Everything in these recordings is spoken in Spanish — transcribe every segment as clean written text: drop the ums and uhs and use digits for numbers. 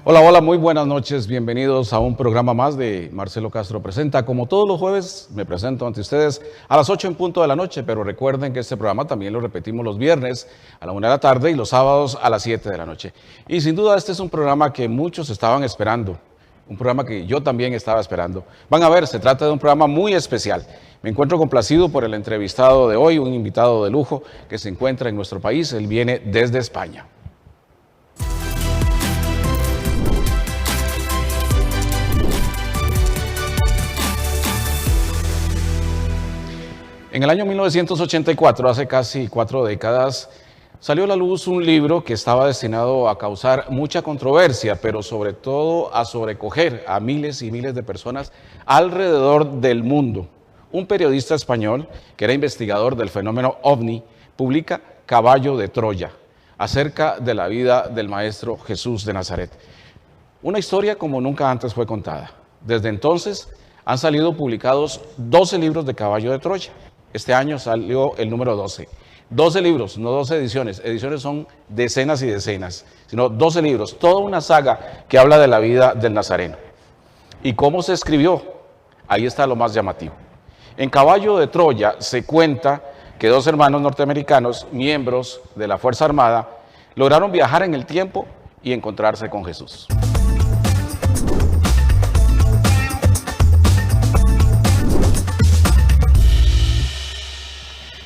Hola, hola, muy buenas noches, bienvenidos a un programa más de Marcelo Castro Presenta. Como todos los jueves, me presento ante ustedes a las 8 en punto de la noche, pero recuerden que este programa también lo repetimos los viernes a la 1 de la tarde y los sábados a las 7 de la noche. Y sin duda este es un programa que muchos estaban esperando, un programa que yo también estaba esperando. Van a ver, se trata de un programa muy especial. Me encuentro complacido por el entrevistado de hoy, un invitado de lujo que se encuentra en nuestro país, él viene desde España. En el año 1984, hace casi 4 décadas, salió a la luz un libro que estaba destinado a causar mucha controversia, pero sobre todo a sobrecoger a miles y miles de personas alrededor del mundo. Un periodista español, que era investigador del fenómeno OVNI, publica Caballo de Troya, acerca de la vida del maestro Jesús de Nazaret. Una historia como nunca antes fue contada. Desde entonces han salido publicados 12 libros de Caballo de Troya. Este año salió el número 12. 12 libros, no 12 ediciones. Ediciones son decenas y decenas, sino 12 libros. Toda una saga que habla de la vida del Nazareno. ¿Y cómo se escribió? Ahí está lo más llamativo. En Caballo de Troya se cuenta que 2 hermanos norteamericanos, miembros de la Fuerza Armada, lograron viajar en el tiempo y encontrarse con Jesús.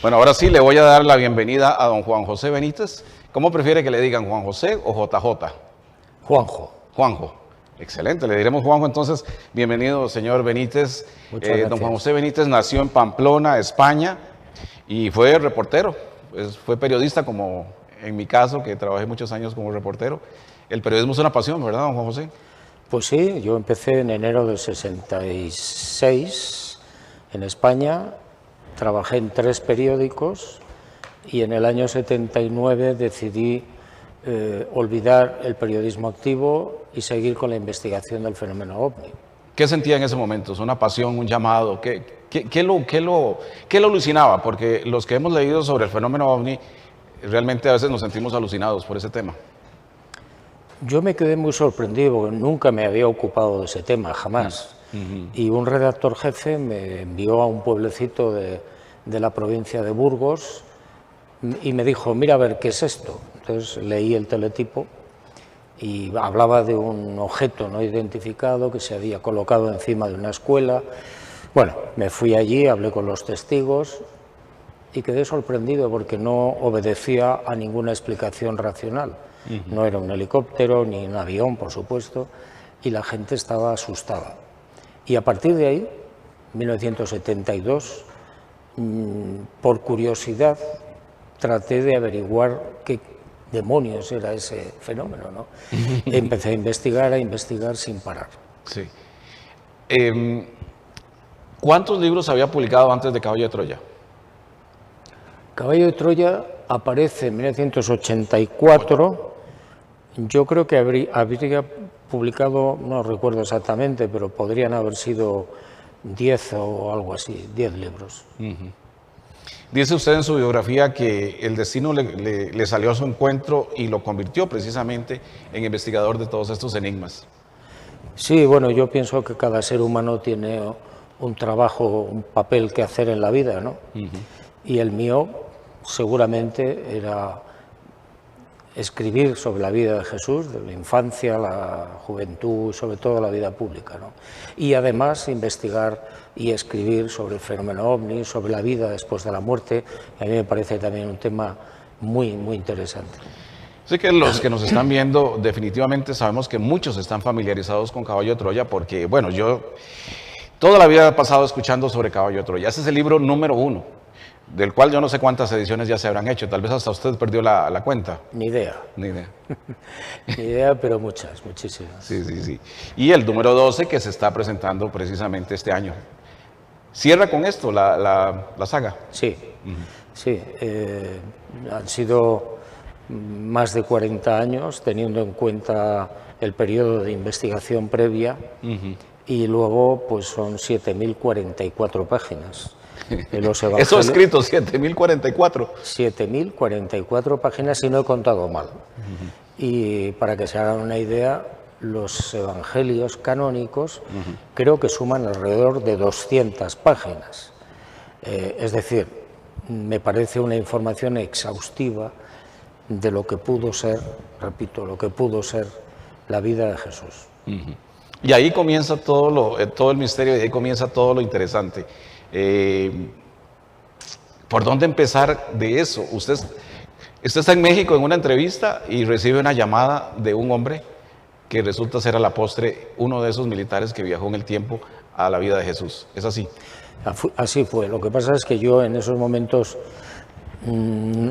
Bueno, ahora sí le voy a dar la bienvenida a don Juan José Benítez. ¿Cómo prefiere que le digan, Juan José o JJ? Juanjo. Juanjo. Excelente, le diremos Juanjo. Entonces, bienvenido, señor Benítez. Muchas gracias. Don Juan José Benítez nació en Pamplona, España, y fue reportero. Fue periodista, como en mi caso, que trabajé muchos años como reportero. El periodismo es una pasión, ¿verdad, don Juan José? Pues sí, yo empecé en enero del 66 en España. Trabajé en 3 periódicos y en el año 79 decidí olvidar el periodismo activo y seguir con la investigación del fenómeno OVNI. ¿Qué sentía en ese momento? ¿Es una pasión, un llamado? ¿Qué lo alucinaba? Porque los que hemos leído sobre el fenómeno OVNI realmente a veces nos sentimos alucinados por ese tema. Yo me quedé muy sorprendido porque nunca me había ocupado de ese tema, jamás. Y un redactor jefe me envió a un pueblecito de la provincia de Burgos y me dijo, mira a ver, ¿qué es esto? Entonces leí el teletipo y hablaba de un objeto no identificado que se había colocado encima de una escuela. Bueno, me fui allí, hablé con los testigos y quedé sorprendido porque no obedecía a ninguna explicación racional. No era un helicóptero ni un avión, por supuesto, y la gente estaba asustada. Y a partir de ahí, 1972, por curiosidad, traté de averiguar qué demonios era ese fenómeno, ¿no? Empecé a investigar sin parar. Sí. ¿Cuántos libros había publicado antes de Caballo de Troya? Caballo de Troya aparece en 1984. Yo creo que habría publicado, no recuerdo exactamente, pero podrían haber sido 10 o algo así, 10 libros. Dice usted en su biografía que el destino le salió a su encuentro y lo convirtió precisamente en investigador de todos estos enigmas. Sí, bueno, yo pienso que cada ser humano tiene un trabajo, un papel que hacer en la vida, ¿no? Y el mío seguramente era escribir sobre la vida de Jesús, de la infancia, la juventud y sobre todo la vida pública, ¿no? Y además investigar y escribir sobre el fenómeno OVNI, sobre la vida después de la muerte, que a mí me parece también un tema muy, muy interesante. Sé que los que nos están viendo definitivamente sabemos que muchos están familiarizados con Caballo de Troya porque, bueno, yo toda la vida he pasado escuchando sobre Caballo de Troya. Ese es el libro número 1. Del cual yo no sé cuántas ediciones ya se habrán hecho, tal vez hasta usted perdió la cuenta. Ni idea. Ni idea. Ni idea, pero muchas, muchísimas. Sí. Y el número 12 que se está presentando precisamente este año. ¿Cierra con esto la saga? Sí, sí. Han sido más de 40 años, teniendo en cuenta el periodo de investigación previa, y luego pues son 7.044 páginas. Eso escrito, 7.044. 7.044 páginas, si no he contado mal. Y para que se hagan una idea, los evangelios canónicos, creo que suman alrededor de 200 páginas. Es decir, me parece una información exhaustiva de lo que pudo ser, repito, lo que pudo ser la vida de Jesús. Y ahí comienza todo el misterio, y ahí comienza todo lo interesante. ¿Por dónde empezar de eso? Usted está en México en una entrevista y recibe una llamada de un hombre que resulta ser a la postre uno de esos militares que viajó en el tiempo a la vida de Jesús. ¿Es así? Así fue. Lo que pasa es que yo en esos momentos,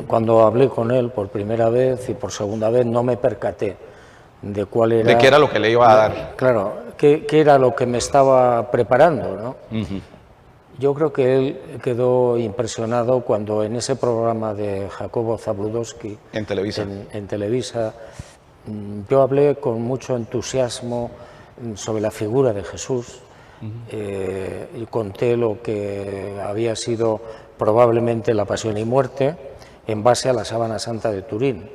cuando hablé con él por primera vez y por segunda vez, no me percaté de cuál era... ¿De qué era lo que le iba a dar? Claro, qué era lo que me estaba preparando, ¿no? Yo creo que él quedó impresionado cuando en ese programa de Jacobo Zabludowski En Televisa. En Televisa, yo hablé con mucho entusiasmo sobre la figura de Jesús y conté lo que había sido probablemente la pasión y muerte en base a la Sábana Santa de Turín.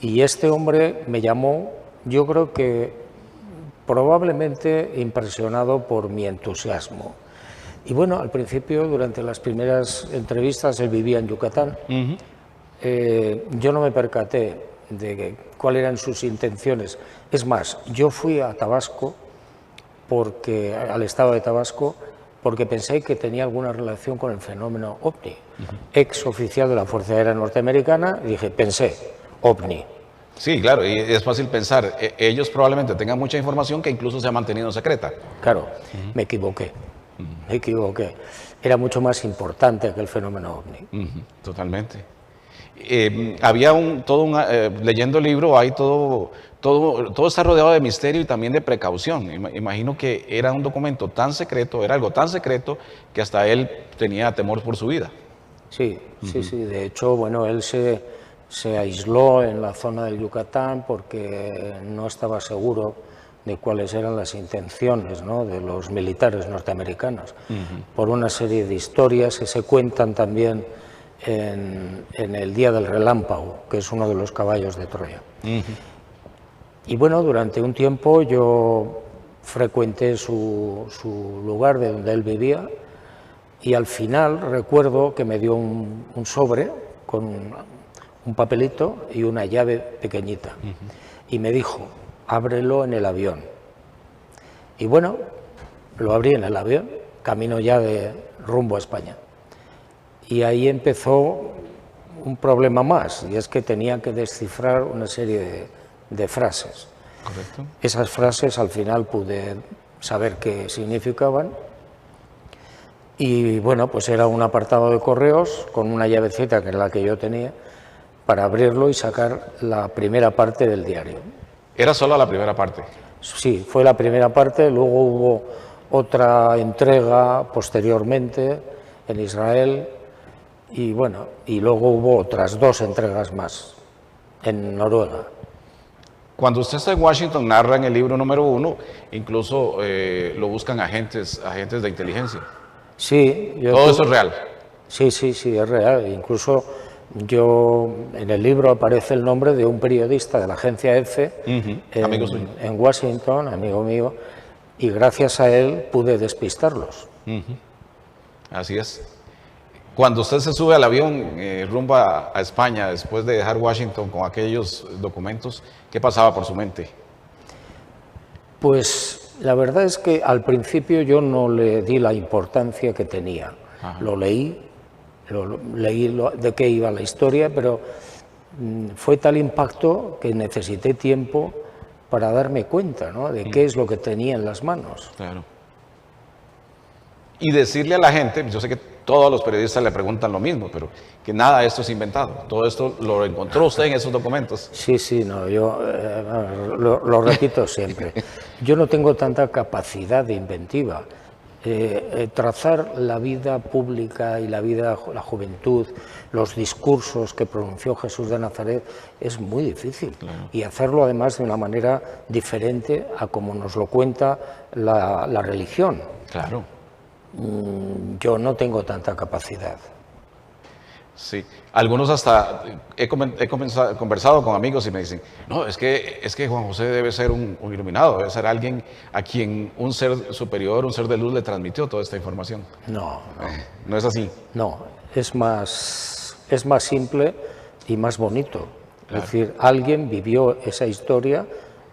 Y este hombre me llamó, yo creo que probablemente impresionado por mi entusiasmo. Y bueno, al principio, durante las primeras entrevistas, él vivía en Yucatán. Yo no me percaté de cuáles eran sus intenciones. Es más, yo fui a Tabasco, al estado de Tabasco, porque pensé que tenía alguna relación con el fenómeno OVNI. Ex oficial de la Fuerza Aérea Norteamericana, pensé, OVNI. Sí, claro, y es fácil pensar, ellos probablemente tengan mucha información que incluso se ha mantenido secreta. Claro, me equivoqué. Me equivoqué. Era mucho más importante que el fenómeno OVNI. Totalmente. Había leyendo el libro, hay todo está rodeado de misterio y también de precaución. Imagino que era un documento tan secreto, era algo tan secreto que hasta él tenía temor por su vida. Sí, sí. De hecho, bueno, él se aisló en la zona del Yucatán porque no estaba seguro de cuáles eran las intenciones, ¿no?, de los militares norteamericanos, por una serie de historias que se cuentan también en el Día del Relámpago, que es uno de los caballos de Troya. Y bueno, durante un tiempo yo frecuenté su lugar de donde él vivía y al final recuerdo que me dio un sobre con un papelito y una llave pequeñita y me dijo: ábrelo en el avión. Y bueno, lo abrí en el avión, camino ya de rumbo a España. Y ahí empezó un problema más, y es que tenía que descifrar una serie de frases. Correcto. Esas frases al final pude saber qué significaban. Y bueno, pues era un apartado de correos con una llavecita que es la que yo tenía para abrirlo y sacar la primera parte del diario. ¿Era solo la primera parte? Sí, fue la primera parte, luego hubo otra entrega posteriormente en Israel y bueno, y luego hubo otras 2 entregas más en Noruega. Cuando usted está en Washington, narra en el libro número 1, incluso lo buscan agentes de inteligencia. Sí. ¿Todo eso es real? Sí, es real. Incluso en el libro aparece el nombre de un periodista de la agencia EFE en Washington, amigo mío, y gracias a él pude despistarlos. Así es. Cuando usted se sube al avión rumbo a España, después de dejar Washington con aquellos documentos, ¿qué pasaba por su mente? Pues la verdad es que al principio yo no le di la importancia que tenía. Lo leí de qué iba la historia, pero fue tal impacto que necesité tiempo para darme cuenta, ¿no?, de qué es lo que tenía en las manos. Claro. Y decirle a la gente, yo sé que todos los periodistas le preguntan lo mismo, pero que nada de esto es inventado. Todo esto lo encontró usted en esos documentos. Sí, no, yo lo repito siempre. Yo no tengo tanta capacidad de inventiva. Trazar la vida pública y la juventud, los discursos que pronunció Jesús de Nazaret es muy difícil. Claro. Y hacerlo además de una manera diferente a como nos lo cuenta la religión. Claro. Yo no tengo tanta capacidad. Sí, algunos hasta conversado con amigos y me dicen, no, es que Juan José debe ser un iluminado, debe ser alguien a quien un ser superior, un ser de luz le transmitió toda esta información. No, No es así. no, es más simple y más bonito. Claro. Es decir, alguien vivió esa historia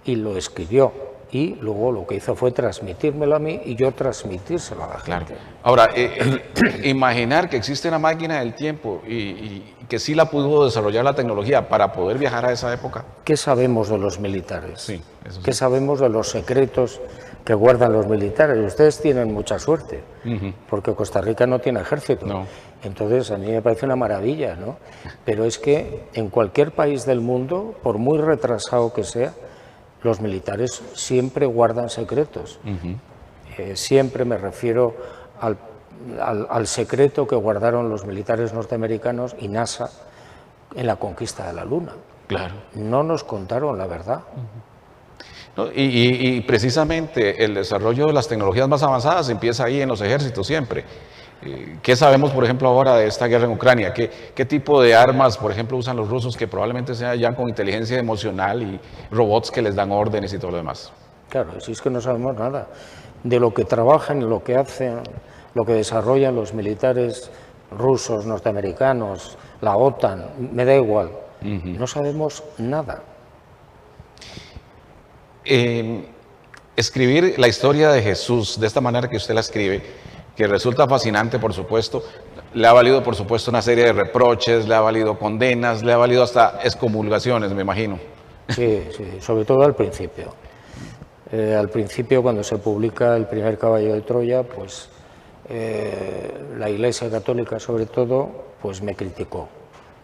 y lo escribió, y luego lo que hizo fue transmitírmelo a mí y yo transmitírselo a la Claro. gente. Ahora, imaginar que existe una máquina del tiempo y que sí la pudo desarrollar la tecnología para poder viajar a esa época. ¿Qué sabemos de los militares? Sí, eso sí. ¿Qué sabemos de los secretos que guardan los militares? Ustedes tienen mucha suerte, porque Costa Rica no tiene ejército. No. Entonces, a mí me parece una maravilla, ¿no? Pero es que en cualquier país del mundo, por muy retrasado que sea, los militares siempre guardan secretos. Siempre me refiero al secreto que guardaron los militares norteamericanos y NASA en la conquista de la Luna. Claro. No nos contaron la verdad. ¿No? Y precisamente el desarrollo de las tecnologías más avanzadas empieza ahí en los ejércitos siempre. ¿Qué sabemos, por ejemplo, ahora de esta guerra en Ucrania? ¿Qué tipo de armas, por ejemplo, usan los rusos que probablemente sean ya con inteligencia emocional y robots que les dan órdenes y todo lo demás? Claro, si es que no sabemos nada de lo que trabajan, lo que hacen, lo que desarrollan los militares rusos, norteamericanos, la OTAN, me da igual. No sabemos nada. Escribir la historia de Jesús de esta manera que usted la escribe, que resulta fascinante, por supuesto, le ha valido, por supuesto, una serie de reproches, le ha valido condenas, le ha valido hasta excomulgaciones, me imagino. Sí, sí, sobre todo al principio. Al principio, cuando se publica el primer Caballo de Troya, pues la Iglesia Católica, sobre todo, pues me criticó.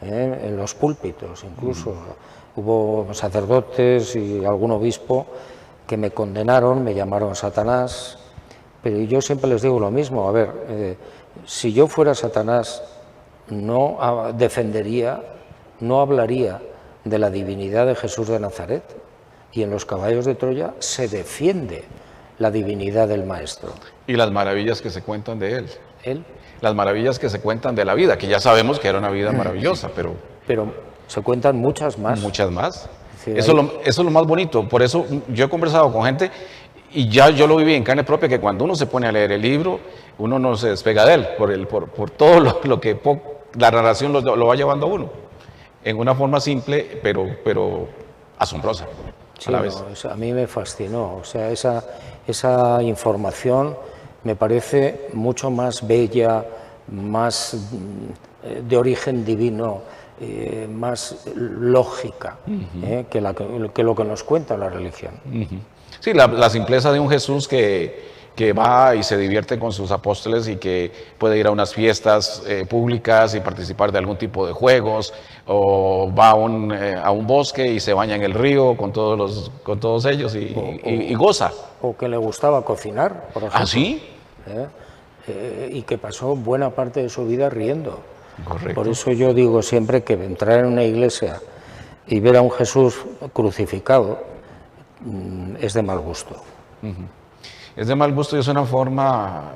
En los púlpitos, incluso. Hubo sacerdotes y algún obispo que me condenaron, me llamaron Satanás, pero yo siempre les digo lo mismo. A ver, si yo fuera Satanás, no defendería, no hablaría de la divinidad de Jesús de Nazaret, y en los Caballos de Troya se defiende la divinidad del Maestro. Y las maravillas que se cuentan de él. Él, Las maravillas que se cuentan de la vida, que ya sabemos que era una vida maravillosa, pero se cuentan muchas más. muchas más. Sí, eso es lo más bonito. Por eso yo he conversado con gente y ya yo lo viví en carne propia, que cuando uno se pone a leer el libro, uno no se despega de él, por todo lo que la narración lo va llevando a uno, en una forma simple, pero asombrosa Sí, a la vez. no, a mí me fascinó. O sea, esa información me parece mucho más bella, más de origen divino, más lógica que lo que nos cuenta la religión. Sí, la simpleza de un Jesús que va y se divierte con sus apóstoles y que puede ir a unas fiestas públicas y participar de algún tipo de juegos, o va a un bosque y se baña en el río con todos ellos y goza. O que le gustaba cocinar, por ejemplo. ¿Ah, sí? Y que pasó buena parte de su vida riendo. Correcto. Por eso yo digo siempre que entrar en una iglesia y ver a un Jesús crucificado es de mal gusto. Es de mal gusto y es una forma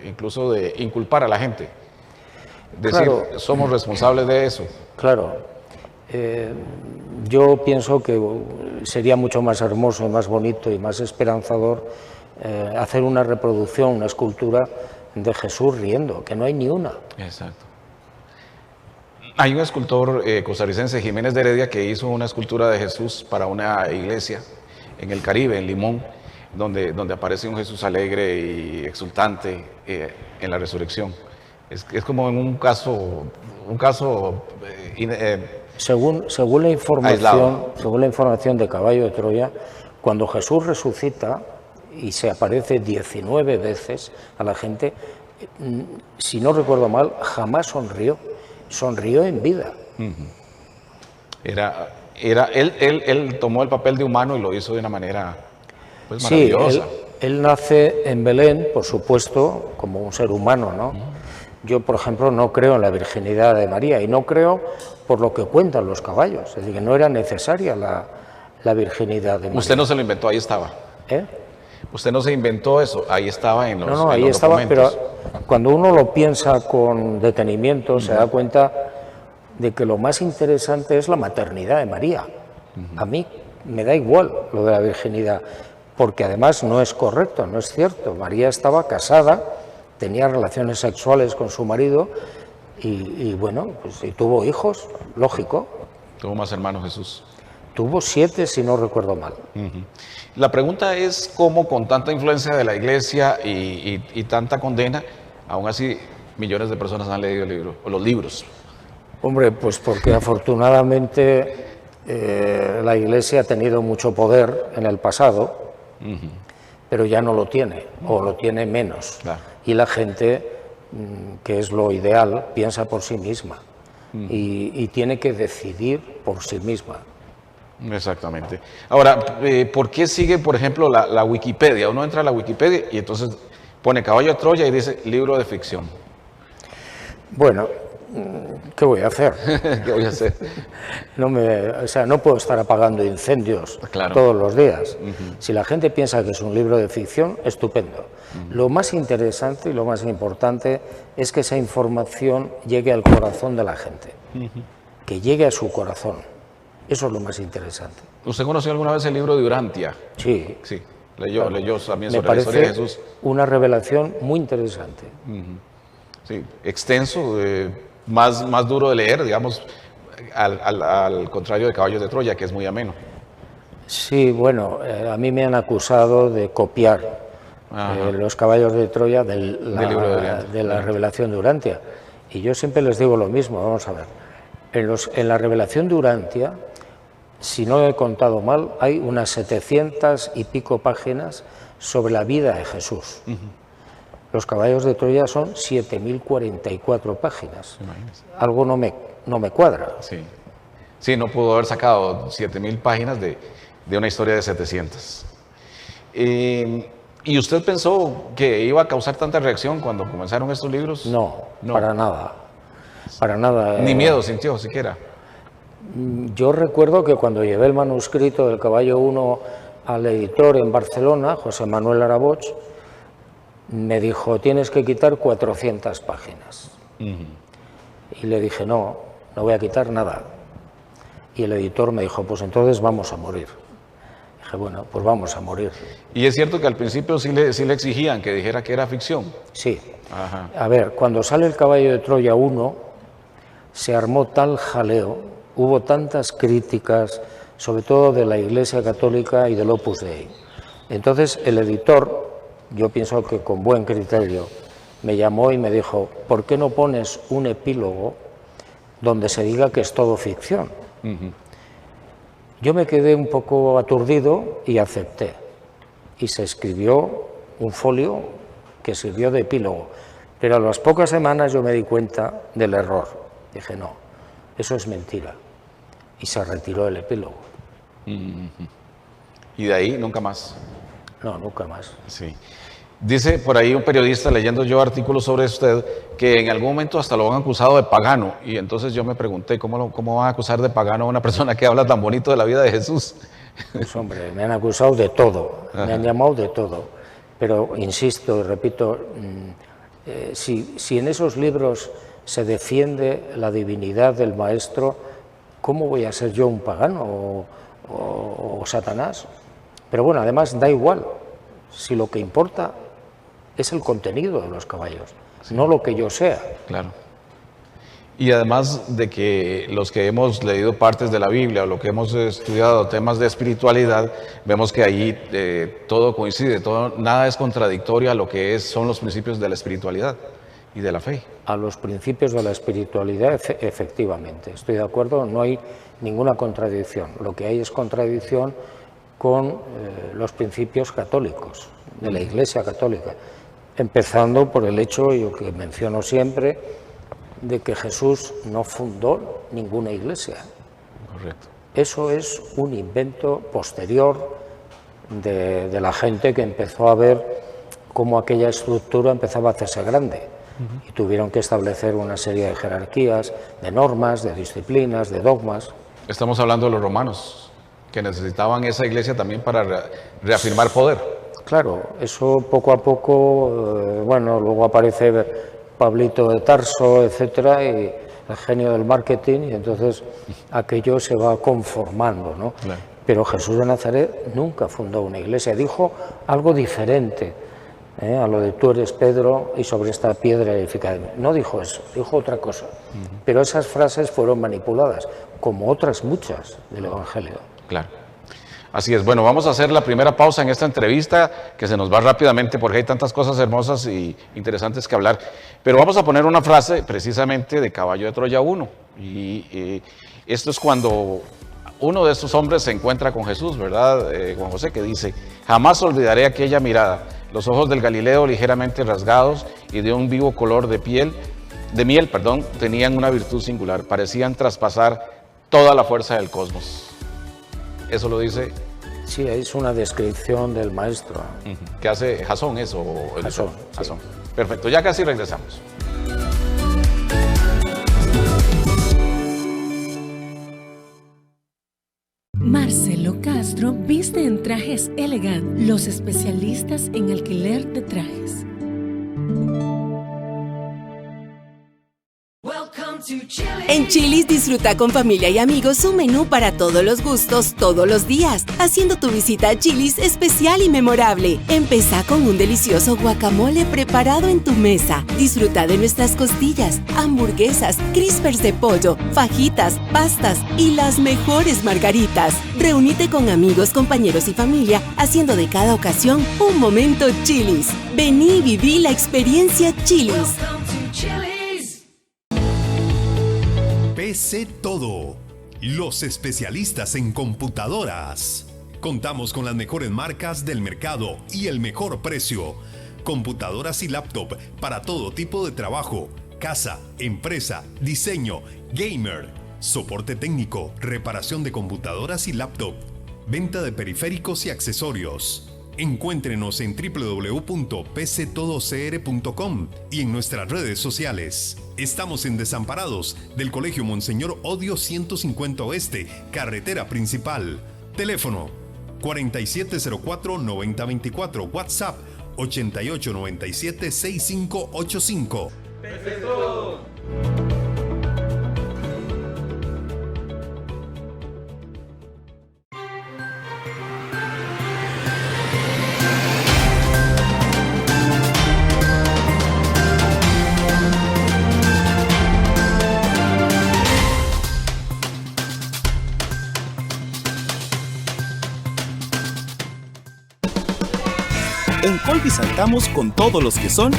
incluso de inculpar a la gente. Decir, Claro. somos responsables de eso. Claro, yo pienso que sería mucho más hermoso, más bonito y más esperanzador hacer una reproducción, una escultura de Jesús riendo, que no hay ni una. Exacto. Hay un escultor costarricense, Jiménez de Heredia, que hizo una escultura de Jesús para una iglesia en el Caribe, en Limón, donde aparece un Jesús alegre y exultante en la resurrección. Es como en un caso Según la aislado. información de Caballo de Troya, cuando Jesús resucita y se aparece 19 veces a la gente, si no recuerdo mal, jamás sonrió en vida. Él tomó el papel de humano y lo hizo de una manera pues, Sí, maravillosa. él nace en Belén, por supuesto, como un ser humano, ¿no? Yo, por ejemplo, no creo en la virginidad de María y no creo por lo que cuentan los caballos, es decir, que no era necesaria la virginidad de María. Usted no se lo inventó, ahí estaba. ¿Eh? Usted no se inventó eso, ahí estaba en los No, en ahí los estaba, documentos. pero cuando uno lo piensa con detenimiento se da cuenta de que lo más interesante es la maternidad de María. A mí me da igual lo de la virginidad, porque además no es correcto, no es cierto. María estaba casada, tenía relaciones sexuales con su marido y bueno, pues y tuvo hijos, lógico. Tuvo más hermanos Jesús. Tuvo 7, si no recuerdo mal. La pregunta es cómo con tanta influencia de la iglesia y tanta condena, aún así millones de personas han leído el libro, o los libros. Hombre, pues porque afortunadamente la iglesia ha tenido mucho poder en el pasado, pero ya no lo tiene, o lo tiene menos. Claro. Y la gente, que es lo ideal, piensa por sí misma y tiene que decidir por sí misma. Exactamente. Ahora, ¿por qué sigue, por ejemplo, la Wikipedia? Uno entra a la Wikipedia y entonces pone Caballo de Troya y dice libro de ficción. Bueno, ¿qué voy a hacer? ¿Qué voy a hacer? O sea, no puedo estar apagando incendios Claro. todos los días. Si la gente piensa que es un libro de ficción, estupendo. Lo más interesante y lo más importante es que esa información llegue al corazón de la gente, que llegue a su corazón. Eso es lo más interesante. ¿Usted conoció alguna vez el libro de Urantia? Sí. Sí, leyó también Me sobre la historia de parece Jesús. una revelación muy interesante. Sí, extenso, más duro de leer, digamos, al contrario de Caballos de Troya, que es muy ameno. Sí, bueno, a mí me han acusado de copiar los Caballos de Troya Del libro de Urantia. de la revelación de Urantia. Y yo siempre les digo lo mismo, vamos a ver. En la revelación de Urantia, si no he contado mal, hay unas 700 y pico páginas sobre la vida de Jesús. Los Caballos de Troya son 7.044 páginas. Algo no me cuadra. Sí. Sí, no pudo haber sacado 7.000 páginas de una historia de 700. ¿Y usted pensó que iba a causar tanta reacción cuando comenzaron estos libros? No, para nada. Para nada. Ni miedo sintió siquiera. Yo recuerdo que cuando llevé el manuscrito del Caballo 1 al editor en Barcelona, José Manuel Araboch, me dijo, tienes que quitar 400 páginas. Y le dije, no voy a quitar nada. Y el editor me dijo, pues entonces vamos a morir. Dije, bueno, pues vamos a morir. Y es cierto que al principio sí le exigían que dijera que era ficción. Sí. Ajá. A ver, cuando sale el Caballo de Troya 1, se armó tal jaleo, hubo tantas críticas, sobre todo de la Iglesia Católica y del Opus Dei. Entonces el editor, yo pienso que con buen criterio, me llamó y me dijo, ¿por qué no pones un epílogo donde se diga que es todo ficción? Yo me quedé un poco aturdido y acepté. Y se escribió un folio que sirvió de epílogo. Pero a las pocas semanas yo me di cuenta del error. Dije, no, eso es mentira. Y se retiró el epílogo. Y de ahí nunca más. No, nunca más. Sí. Dice por ahí un periodista, leyendo yo artículos sobre usted, que en algún momento hasta lo han acusado de pagano. Y entonces yo me pregunté, ¿cómo van a acusar de pagano a una persona que habla tan bonito de la vida de Jesús? Pues hombre, me han acusado de todo, me han llamado de todo. Pero insisto y repito, si en esos libros se defiende la divinidad del Maestro, ¿cómo voy a ser yo un pagano o Satanás? Pero bueno, además da igual, si lo que importa es el contenido de los caballos, no lo que yo sea. Claro. Y además de que los que hemos leído partes de la Biblia o lo que hemos estudiado temas de espiritualidad, vemos que ahí todo coincide, nada es contradictorio a lo que son los principios de la espiritualidad y de la fe. A los principios de la espiritualidad, efectivamente, estoy de acuerdo, no hay ninguna contradicción. Lo que hay es contradicción con los principios católicos, de la Iglesia Católica, empezando por el hecho, yo que menciono siempre, de que Jesús no fundó ninguna iglesia. Correcto. Eso es un invento posterior de la gente que empezó a ver cómo aquella estructura empezaba a hacerse grande. Y tuvieron que establecer una serie de jerarquías, de normas, de disciplinas, de dogmas. Estamos hablando de los romanos, que necesitaban esa iglesia también para reafirmar poder. Claro, eso poco a poco, bueno, luego aparece Pablito de Tarso, etcétera, y el genio del marketing, y entonces aquello se va conformando, ¿no? Claro. Pero Jesús de Nazaret nunca fundó una iglesia, dijo algo diferente a lo de tú eres Pedro y sobre esta piedra edificaré. No dijo eso, dijo otra cosa. Pero esas frases fueron manipuladas, como otras muchas del Evangelio. Claro. Así es. Bueno, vamos a hacer la primera pausa en esta entrevista, que se nos va rápidamente porque hay tantas cosas hermosas y interesantes que hablar. Pero vamos a poner una frase precisamente de Caballo de Troya 1. Y esto es cuando uno de estos hombres se encuentra con Jesús, ¿verdad, Juan José? Que dice: jamás olvidaré aquella mirada, los ojos del Galileo ligeramente rasgados y de un vivo color de miel, tenían una virtud singular, parecían traspasar toda la fuerza del cosmos. Eso lo dice... Sí, es una descripción del maestro. ¿Qué hace Jasón eso? Jasón, sí. Jasón. Perfecto, ya casi regresamos. Marcelo Castro viste en Trajes Elegant, los especialistas en alquiler de trajes. En Chili's disfruta con familia y amigos un menú para todos los gustos todos los días, haciendo tu visita a Chili's especial y memorable. Empezá con un delicioso guacamole preparado en tu mesa. Disfruta de nuestras costillas, hamburguesas, crispers de pollo, fajitas, pastas y las mejores margaritas. Reúnete con amigos, compañeros y familia, haciendo de cada ocasión un momento Chili's. Vení y viví la experiencia Chili's. PC Todo, los especialistas en computadoras. Contamos con las mejores marcas del mercado y el mejor precio. Computadoras y laptop para todo tipo de trabajo, casa, empresa, diseño, gamer, soporte técnico, reparación de computadoras y laptop, venta de periféricos y accesorios. Encuéntrenos en www.pctodocr.com y en nuestras redes sociales. Estamos en Desamparados del Colegio Monseñor Odio 150 Oeste, carretera principal. Teléfono 4704-9024, WhatsApp 8897-6585. ¡Perfecto! En Colby saltamos con todos los que son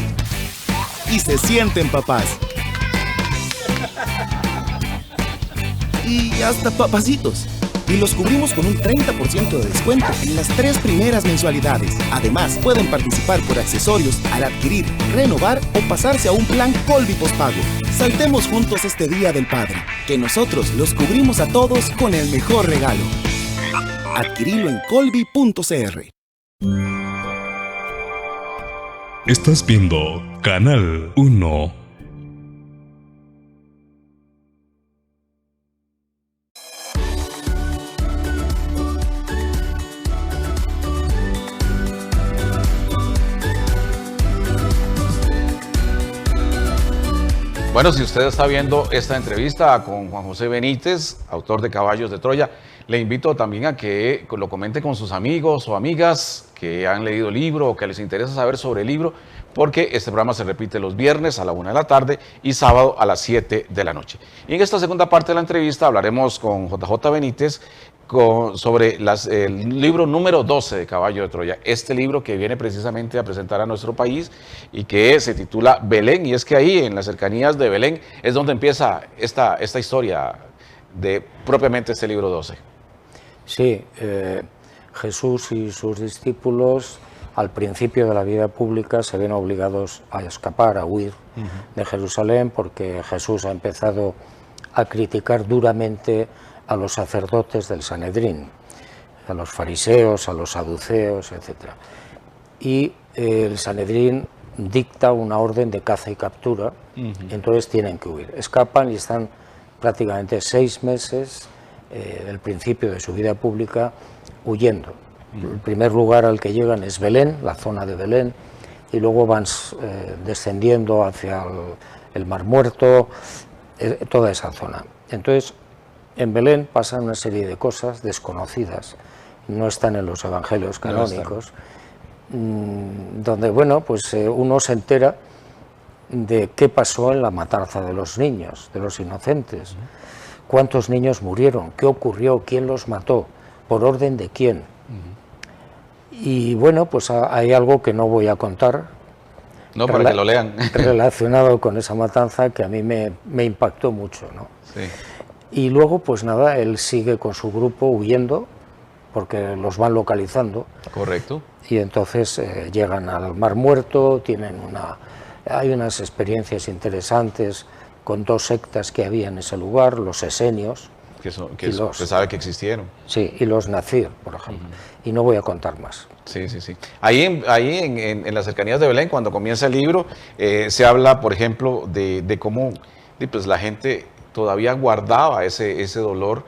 y se sienten papás. Y hasta papacitos. Y los cubrimos con un 30% de descuento en las 3 primeras mensualidades. Además, pueden participar por accesorios al adquirir, renovar o pasarse a un plan Colby postpago. Saltemos juntos este Día del Padre, que nosotros los cubrimos a todos con el mejor regalo. Adquirilo en colby.cr. Estás viendo Canal 1. Bueno, si usted está viendo esta entrevista con Juan José Benítez, autor de Caballos de Troya, le invito también a que lo comente con sus amigos o amigas que han leído el libro o que les interesa saber sobre el libro, porque este programa se repite los viernes a la 1 de la tarde y sábado a las 7 de la noche. Y en esta segunda parte de la entrevista hablaremos con JJ Benítez sobre el libro número 12 de Caballo de Troya, este libro que viene precisamente a presentar a nuestro país y que se titula Belén, y es que ahí en las cercanías de Belén es donde empieza esta historia de propiamente este libro 12. Sí, Jesús y sus discípulos al principio de la vida pública se ven obligados a escapar, a huir de Jerusalén, porque Jesús ha empezado a criticar duramente a los sacerdotes del Sanedrín, a los fariseos, a los saduceos, etc. Y el Sanedrín dicta una orden de caza y captura, entonces tienen que huir. Escapan y están prácticamente 6 meses del principio de su vida pública huyendo. El primer lugar al que llegan es Belén, la zona de Belén, y luego van descendiendo hacia el Mar Muerto, toda esa zona. Entonces, en Belén pasan una serie de cosas desconocidas, no están en los evangelios canónicos, donde, bueno, pues uno se entera de qué pasó en la matanza de los niños, de los inocentes, cuántos niños murieron, qué ocurrió, quién los mató, por orden de quién. Y bueno, pues hay algo que no voy a contar. No, para que lo lean. Relacionado con esa matanza que a mí me impactó mucho, ¿no? Sí. Y luego, pues nada, él sigue con su grupo huyendo, porque los van localizando. Correcto. Y entonces llegan al Mar Muerto, hay unas experiencias interesantes con dos sectas que había en ese lugar, los esenios. Se sabe que existieron. Sí, y los Nazir, por ejemplo. Y no voy a contar más. Sí, sí, sí. Ahí en las cercanías de Belén, cuando comienza el libro, se habla, por ejemplo, de cómo pues, la gente todavía guardaba ese dolor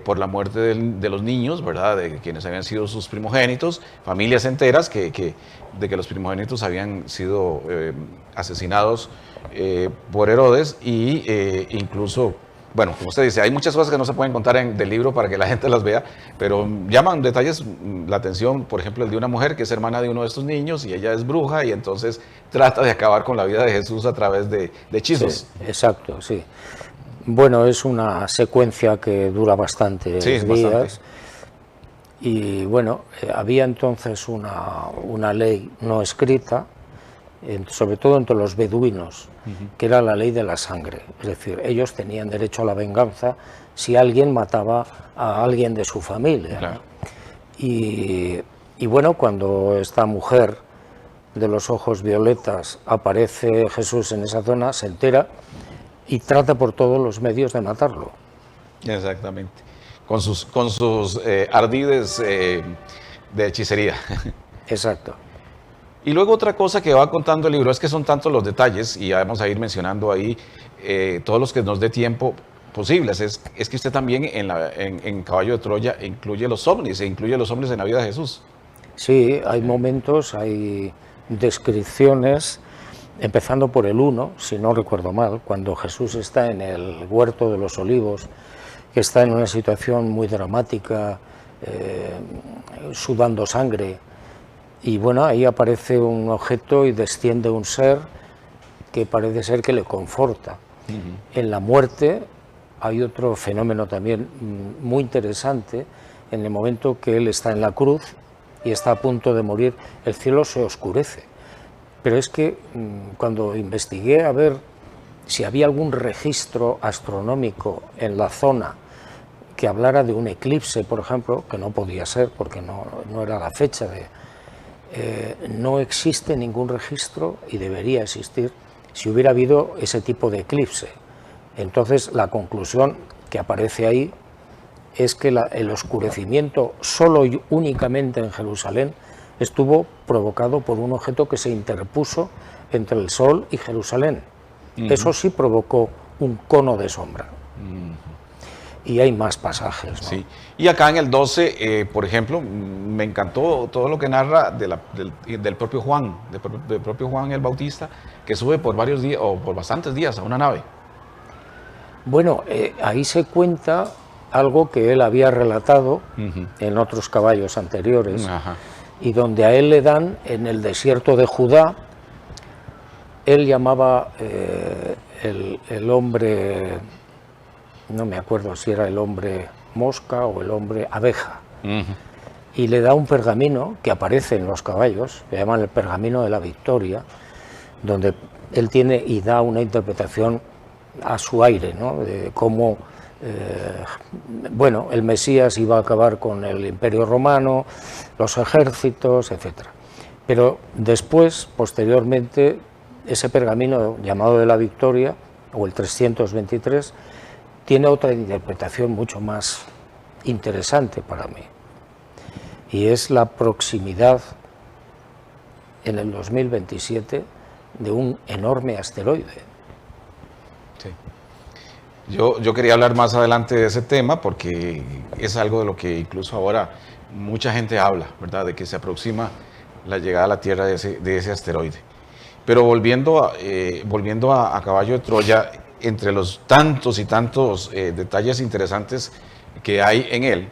por la muerte de los niños, ¿verdad? De quienes habían sido sus primogénitos, familias enteras de que los primogénitos habían sido asesinados por Herodes y incluso, bueno, como usted dice, hay muchas cosas que no se pueden contar del libro para que la gente las vea, pero llaman detalles la atención, por ejemplo, el de una mujer que es hermana de uno de estos niños y ella es bruja y entonces trata de acabar con la vida de Jesús a través de hechizos. Sí, exacto, sí. Bueno, es una secuencia que dura bastantes días. Bastante. Y bueno, había entonces una ley no escrita, sobre todo entre los beduinos, que era la ley de la sangre. Es decir, ellos tenían derecho a la venganza si alguien mataba a alguien de su familia. Claro. Y bueno, cuando esta mujer de los ojos violetas aparece Jesús en esa zona, se entera y trata por todos los medios de matarlo. Exactamente. Con sus ardides de hechicería. Exacto. Y luego otra cosa que va contando el libro es que son tantos los detalles, y ya vamos a ir mencionando ahí todos los que nos dé tiempo posibles. Es que usted también en Caballo de Troya incluye los ovnis, incluye los ovnis en la vida de Jesús. Sí, hay momentos, hay descripciones, empezando por el 1, si no recuerdo mal, cuando Jesús está en el huerto de los olivos, que está en una situación muy dramática, sudando sangre. Y bueno, ahí aparece un objeto y desciende un ser que parece ser que le conforta. En la muerte hay otro fenómeno también muy interesante. En el momento que él está en la cruz y está a punto de morir, el cielo se oscurece. Pero es que cuando investigué a ver si había algún registro astronómico en la zona que hablara de un eclipse, por ejemplo, que no podía ser porque no era la fecha no existe ningún registro y debería existir si hubiera habido ese tipo de eclipse. Entonces la conclusión que aparece ahí es que el oscurecimiento solo y únicamente en Jerusalén estuvo provocado por un objeto que se interpuso entre el sol y Jerusalén. Eso sí provocó un cono de sombra. Y hay más pasajes, ¿no? Sí. Y acá en el 12, por ejemplo, me encantó todo lo que narra del propio Juan, del propio Juan el Bautista, que sube por varios días, o por bastantes días, a una nave. Bueno, ahí se cuenta algo que él había relatado en otros caballos anteriores, y donde a él le dan, en el desierto de Judá, él llamaba el hombre... no me acuerdo si era el hombre mosca o el hombre abeja, y le da un pergamino que aparece en los caballos, que llaman el pergamino de la victoria, donde él tiene y da una interpretación a su aire, ¿no? De cómo bueno, el Mesías iba a acabar con el Imperio Romano, los ejércitos, etc. Pero después, posteriormente, ese pergamino llamado de la victoria, o el 323, tiene otra interpretación mucho más interesante para mí, y es la proximidad en el 2027 de un enorme asteroide. Sí. Yo quería hablar más adelante de ese tema porque es algo de lo que incluso ahora mucha gente habla, ¿verdad? De que se aproxima la llegada a la Tierra de ese asteroide. Pero volviendo a Caballo de Troya, entre los tantos y tantos detalles interesantes que hay en él,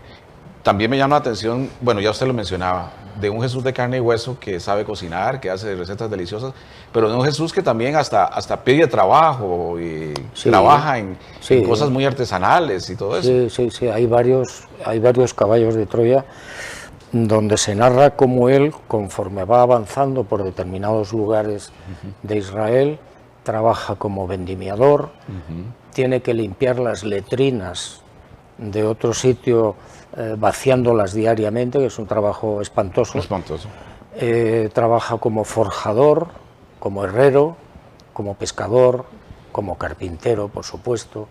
también me llama la atención, bueno, ya usted lo mencionaba, de un Jesús de carne y hueso que sabe cocinar, que hace recetas deliciosas, pero de un Jesús que también hasta pide trabajo y trabaja en cosas muy artesanales y todo eso. Sí, hay varios caballos de Troya donde se narra cómo él, conforme va avanzando por determinados lugares de Israel, trabaja como vendimiador, tiene que limpiar las letrinas de otro sitio, vaciándolas diariamente, que es un trabajo espantoso. Trabaja como forjador, como herrero, como pescador, como carpintero, por supuesto,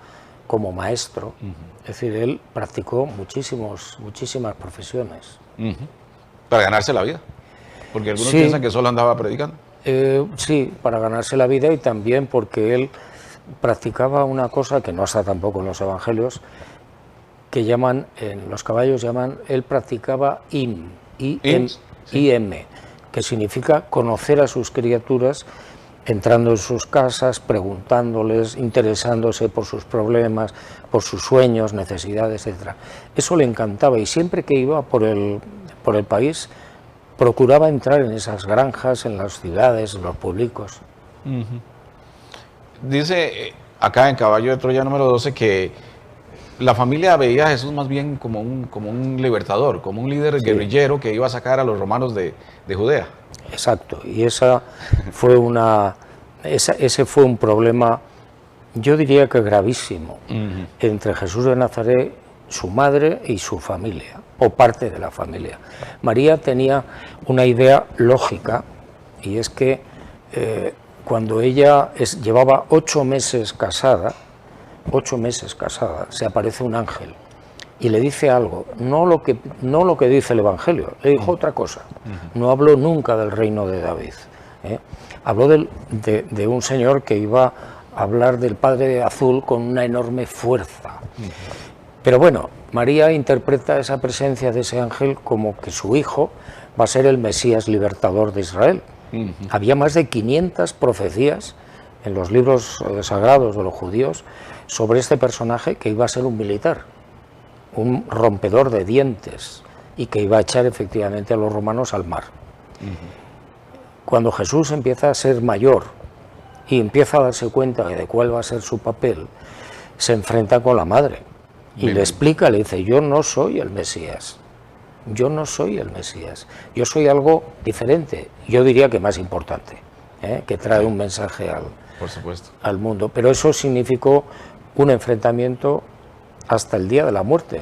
como maestro. Es decir, él practicó muchísimas profesiones. Para ganarse la vida, porque algunos piensan que solo andaba predicando. Sí, para ganarse la vida, y también porque él practicaba una cosa que no está tampoco en los evangelios, que llaman, en los caballos llaman, él practicaba IM, que significa conocer a sus criaturas, entrando en sus casas, preguntándoles, interesándose por sus problemas, por sus sueños, necesidades, etc. Eso le encantaba, y siempre que iba por el país procuraba entrar en esas granjas, en las ciudades, en los públicos. Dice acá en Caballo de Troya número 12 que la familia veía a Jesús más bien como un libertador, como un líder guerrillero que iba a sacar a los romanos de Judea. Exacto, y ese fue un problema, yo diría que gravísimo, entre Jesús de Nazaret, su madre y su familia, o parte de la familia. María tenía una idea lógica, y es que cuando ella llevaba 8 meses casada, se aparece un ángel y le dice algo, no lo que dice el Evangelio, le dijo otra cosa. No habló nunca del reino de David, habló de un señor que iba a hablar del Padre Azul con una enorme fuerza. Pero bueno, María interpreta esa presencia de ese ángel como que su hijo va a ser el Mesías libertador de Israel. Había más de 500 profecías en los libros sagrados de los judíos sobre este personaje que iba a ser un militar, un rompedor de dientes, y que iba a echar efectivamente a los romanos al mar. Cuando Jesús empieza a ser mayor y empieza a darse cuenta de cuál va a ser su papel, se enfrenta con la madre y le explica, le dice: yo no soy el Mesías, yo no soy el Mesías, yo soy algo diferente, yo diría que más importante, que trae un mensaje al mundo. Pero eso significó un enfrentamiento hasta el día de la muerte,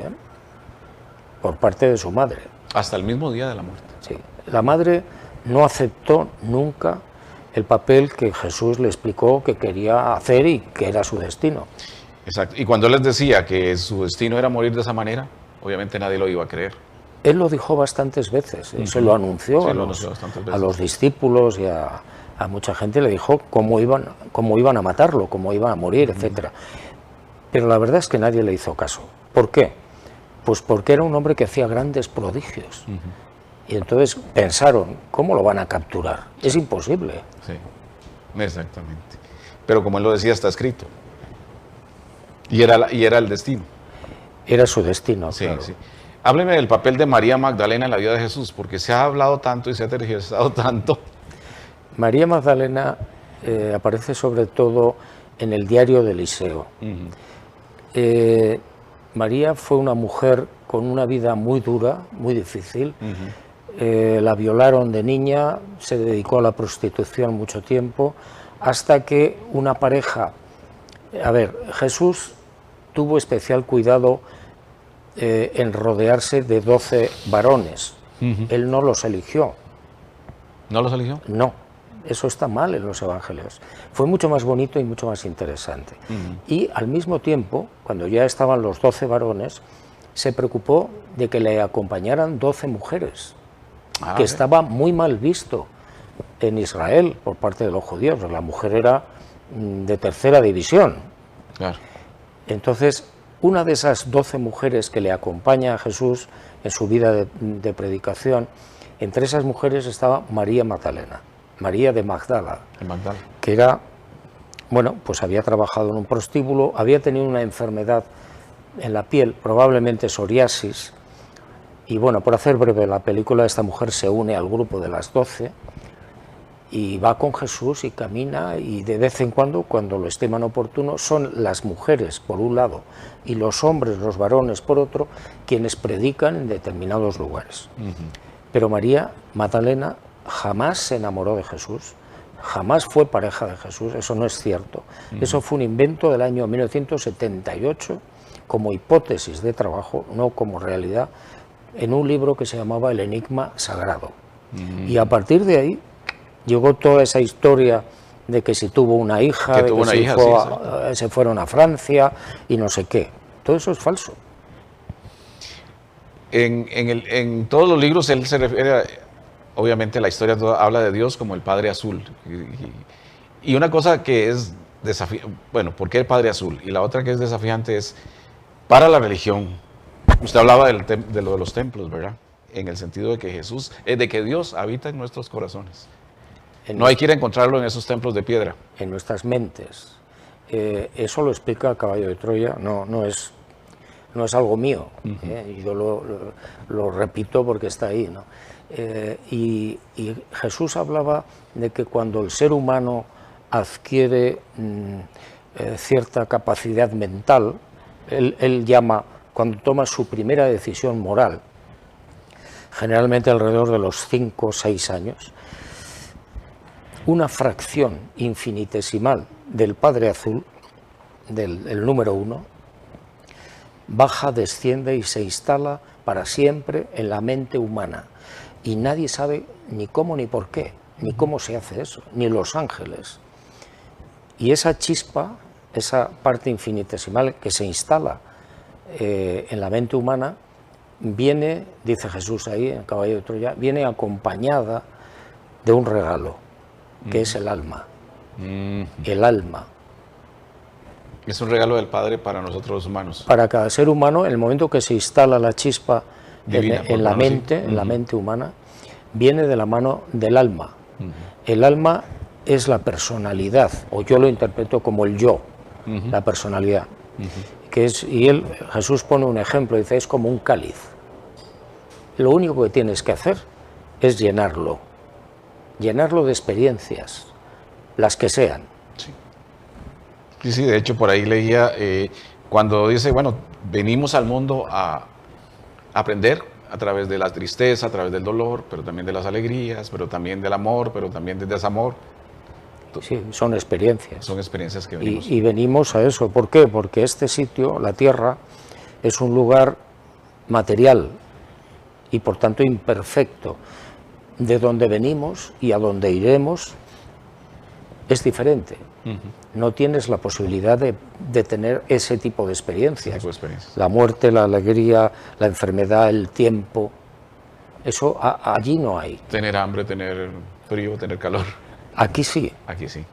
por parte de su madre. Hasta el mismo día de la muerte. Sí. La madre no aceptó nunca el papel que Jesús le explicó que quería hacer y que era su destino. Exacto. Y cuando él les decía que su destino era morir de esa manera, obviamente nadie lo iba a creer. Él lo dijo bastantes veces, se lo anunció, a los discípulos y a mucha gente, le dijo cómo iban a matarlo, cómo iban a morir, etc. Pero la verdad es que nadie le hizo caso. ¿Por qué? Pues porque era un hombre que hacía grandes prodigios. Y entonces pensaron, ¿cómo lo van a capturar? Es imposible. Sí, exactamente. Pero como él lo decía, está escrito. Y era el destino. Era su destino, sí, claro. Sí. Hábleme del papel de María Magdalena en la vida de Jesús, porque se ha hablado tanto y se ha tergiversado tanto. María Magdalena aparece sobre todo en el diario de Eliseo. María fue una mujer con una vida muy dura, muy difícil. La violaron de niña, se dedicó a la prostitución mucho tiempo, hasta que una pareja... Jesús tuvo especial cuidado en rodearse de 12 varones. Él no los eligió. ¿No los eligió? No, eso está mal en los evangelios. Fue mucho más bonito y mucho más interesante. Y al mismo tiempo, cuando ya estaban los 12 varones, se preocupó de que le acompañaran 12 mujeres, que estaba muy mal visto en Israel por parte de los judíos. La mujer era de tercera división. Claro. Entonces, una de esas 12 mujeres que le acompaña a Jesús en su vida de predicación, entre esas mujeres estaba María Magdalena, María de Magdala, que era bueno, pues había trabajado en un prostíbulo, había tenido una enfermedad en la piel, probablemente psoriasis, y bueno, por hacer breve la película, esta mujer se une al grupo de las 12 y va con Jesús y camina, y de vez en cuando lo estiman oportuno, son las mujeres por un lado y los hombres, los varones por otro, quienes predican en determinados lugares. Pero María Magdalena jamás se enamoró de Jesús, jamás fue pareja de Jesús, eso no es cierto. Eso fue un invento del año 1978 como hipótesis de trabajo, no como realidad, en un libro que se llamaba El Enigma Sagrado. Y a partir de ahí llegó toda esa historia de que si tuvo una hija, se fueron a Francia y no sé qué. Todo eso es falso. En todos los libros él se refiere, obviamente la historia toda habla de Dios como el Padre Azul. Y una cosa que es desafiante, bueno, ¿por qué el Padre Azul? Y la otra que es desafiante es para la religión. Usted hablaba de lo de los templos, ¿verdad? En el sentido de que Jesús, de que Dios habita en nuestros corazones. No hay que ir a encontrarlo en esos templos de piedra. En nuestras mentes. Eso lo explica Caballo de Troya, no es algo mío, y yo lo repito porque está ahí, ¿no? Y Jesús hablaba de que cuando el ser humano adquiere cierta capacidad mental, él llama, cuando toma su primera decisión moral, generalmente alrededor de los 5 o 6 años, una fracción infinitesimal del Padre Azul, el número 1, baja, desciende y se instala para siempre en la mente humana. Y nadie sabe ni cómo ni por qué, ni cómo se hace eso, ni los ángeles. Y esa chispa, esa parte infinitesimal que se instala en la mente humana, viene, dice Jesús ahí en Caballo de Troya, viene acompañada de un regalo, que es el alma. El alma. Es un regalo del Padre para nosotros los humanos. Para cada ser humano, en el momento que se instala la chispa divina, en la mente humana, viene de la mano del alma. El alma es la personalidad, o yo lo interpreto como el yo, la personalidad. Jesús pone un ejemplo, dice, es como un cáliz. Lo único que tienes que hacer es llenarlo de experiencias, las que sean. Sí, de hecho por ahí leía cuando dice, bueno, venimos al mundo a aprender a través de la tristeza, a través del dolor, pero también de las alegrías, pero también del amor, pero también del desamor. Sí, son experiencias. Son experiencias que venimos. Y venimos a eso. ¿Por qué? Porque este sitio, la Tierra, es un lugar material y por tanto imperfecto. De donde venimos y a donde iremos es diferente. No tienes la posibilidad de tener ese tipo de experiencias. La muerte, la alegría, la enfermedad, el tiempo, eso allí no hay. Tener hambre, tener frío, tener calor. Aquí sí. Aquí sí.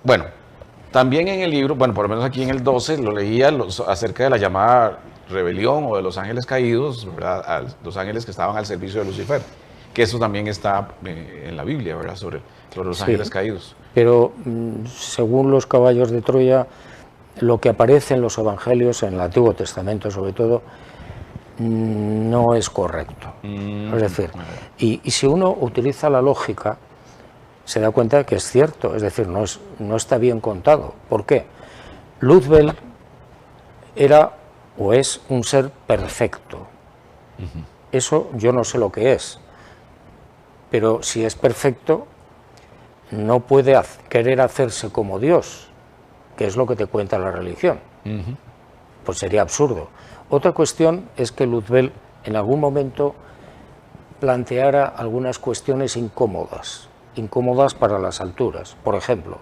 Bueno, también en el libro, bueno, por lo menos aquí en el 12, lo leía acerca de la llamada rebelión o de los ángeles caídos, ¿verdad? Los ángeles que estaban al servicio de Lucifer, que eso también está en la Biblia, ¿verdad? Sobre los ángeles caídos. Pero según los Caballos de Troya, lo que aparece en los evangelios, en el Antiguo Testamento sobre todo, no es correcto. Es decir, y si uno utiliza la lógica, se da cuenta de que es cierto, es decir, no está bien contado. ¿Por qué? Luzbel era o es un ser perfecto. Eso yo no sé lo que es, pero si es perfecto, no puede querer hacerse como Dios, que es lo que te cuenta la religión. Pues sería absurdo. Otra cuestión es que Luzbel en algún momento planteara algunas cuestiones incómodas para las alturas. Por ejemplo,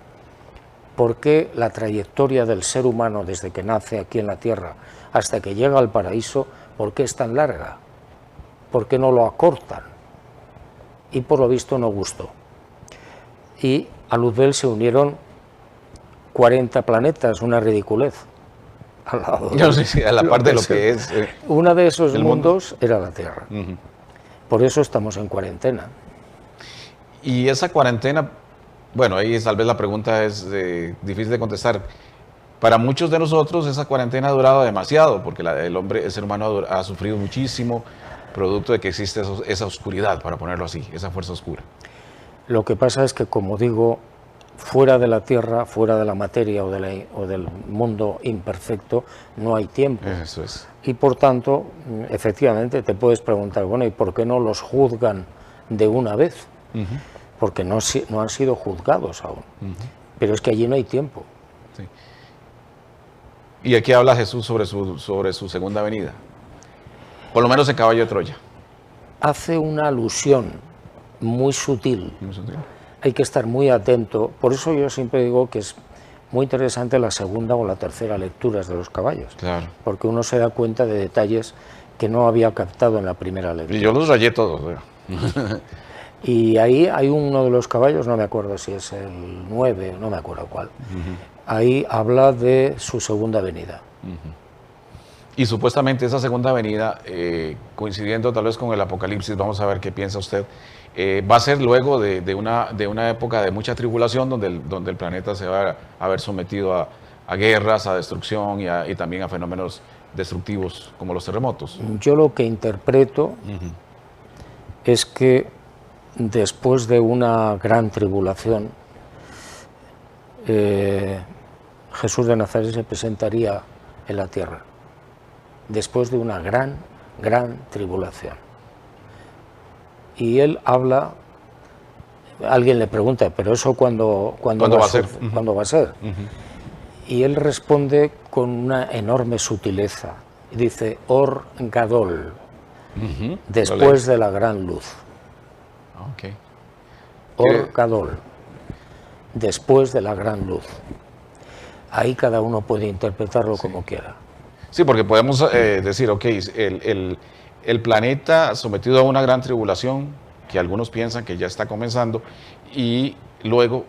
¿por qué la trayectoria del ser humano desde que nace aquí en la Tierra hasta que llega al paraíso, por qué es tan larga? ¿Por qué no lo acortan? Y por lo visto no gustó. Y a Luzbel se unieron 40 planetas, una ridiculez. A la parte de lo que es. Uno de esos mundos era la Tierra. Por eso estamos en cuarentena. Y esa cuarentena, Bueno, ahí tal vez la pregunta es difícil de contestar. Para muchos de nosotros esa cuarentena ha durado demasiado, porque el ser humano ha sufrido muchísimo, producto de que existe esa oscuridad, para ponerlo así, esa fuerza oscura. Lo que pasa es que, como digo, fuera de la Tierra, fuera de la materia o del mundo imperfecto, no hay tiempo. Eso es. Y por tanto, efectivamente, te puedes preguntar, bueno, ¿y por qué no los juzgan de una vez? Porque no han sido juzgados aún. Pero es que allí no hay tiempo. Sí. ¿Y aquí habla Jesús sobre su segunda venida? Por lo menos en Caballo de Troya. Hace una alusión muy sutil. Hay que estar muy atento. Por eso yo siempre digo que es muy interesante la segunda o la tercera lecturas de los caballos. Claro. Porque uno se da cuenta de detalles que no había captado en la primera lectura. Y yo los rayé todos. Y ahí hay uno de los caballos, no me acuerdo si es el 9, no me acuerdo cuál. Ahí habla de su segunda venida. Y supuestamente esa segunda venida, coincidiendo tal vez con el Apocalipsis, vamos a ver qué piensa usted, va a ser luego de una época de mucha tribulación donde el planeta se va a ver sometido a guerras, a destrucción y también a fenómenos destructivos como los terremotos. Yo lo que interpreto es que después de una gran tribulación, Jesús de Nazaret se presentaría en la tierra, después de una gran tribulación. Y él habla, alguien le pregunta, ¿pero eso cuándo va a ser? ¿Cuándo va a ser? Y él responde con una enorme sutileza, y dice, Or Gadol, después de la gran luz. Okay. Or Gadol, después de la gran luz. Ahí cada uno puede interpretarlo como quiera. Sí, porque podemos decir, ok, el planeta sometido a una gran tribulación, que algunos piensan que ya está comenzando, y luego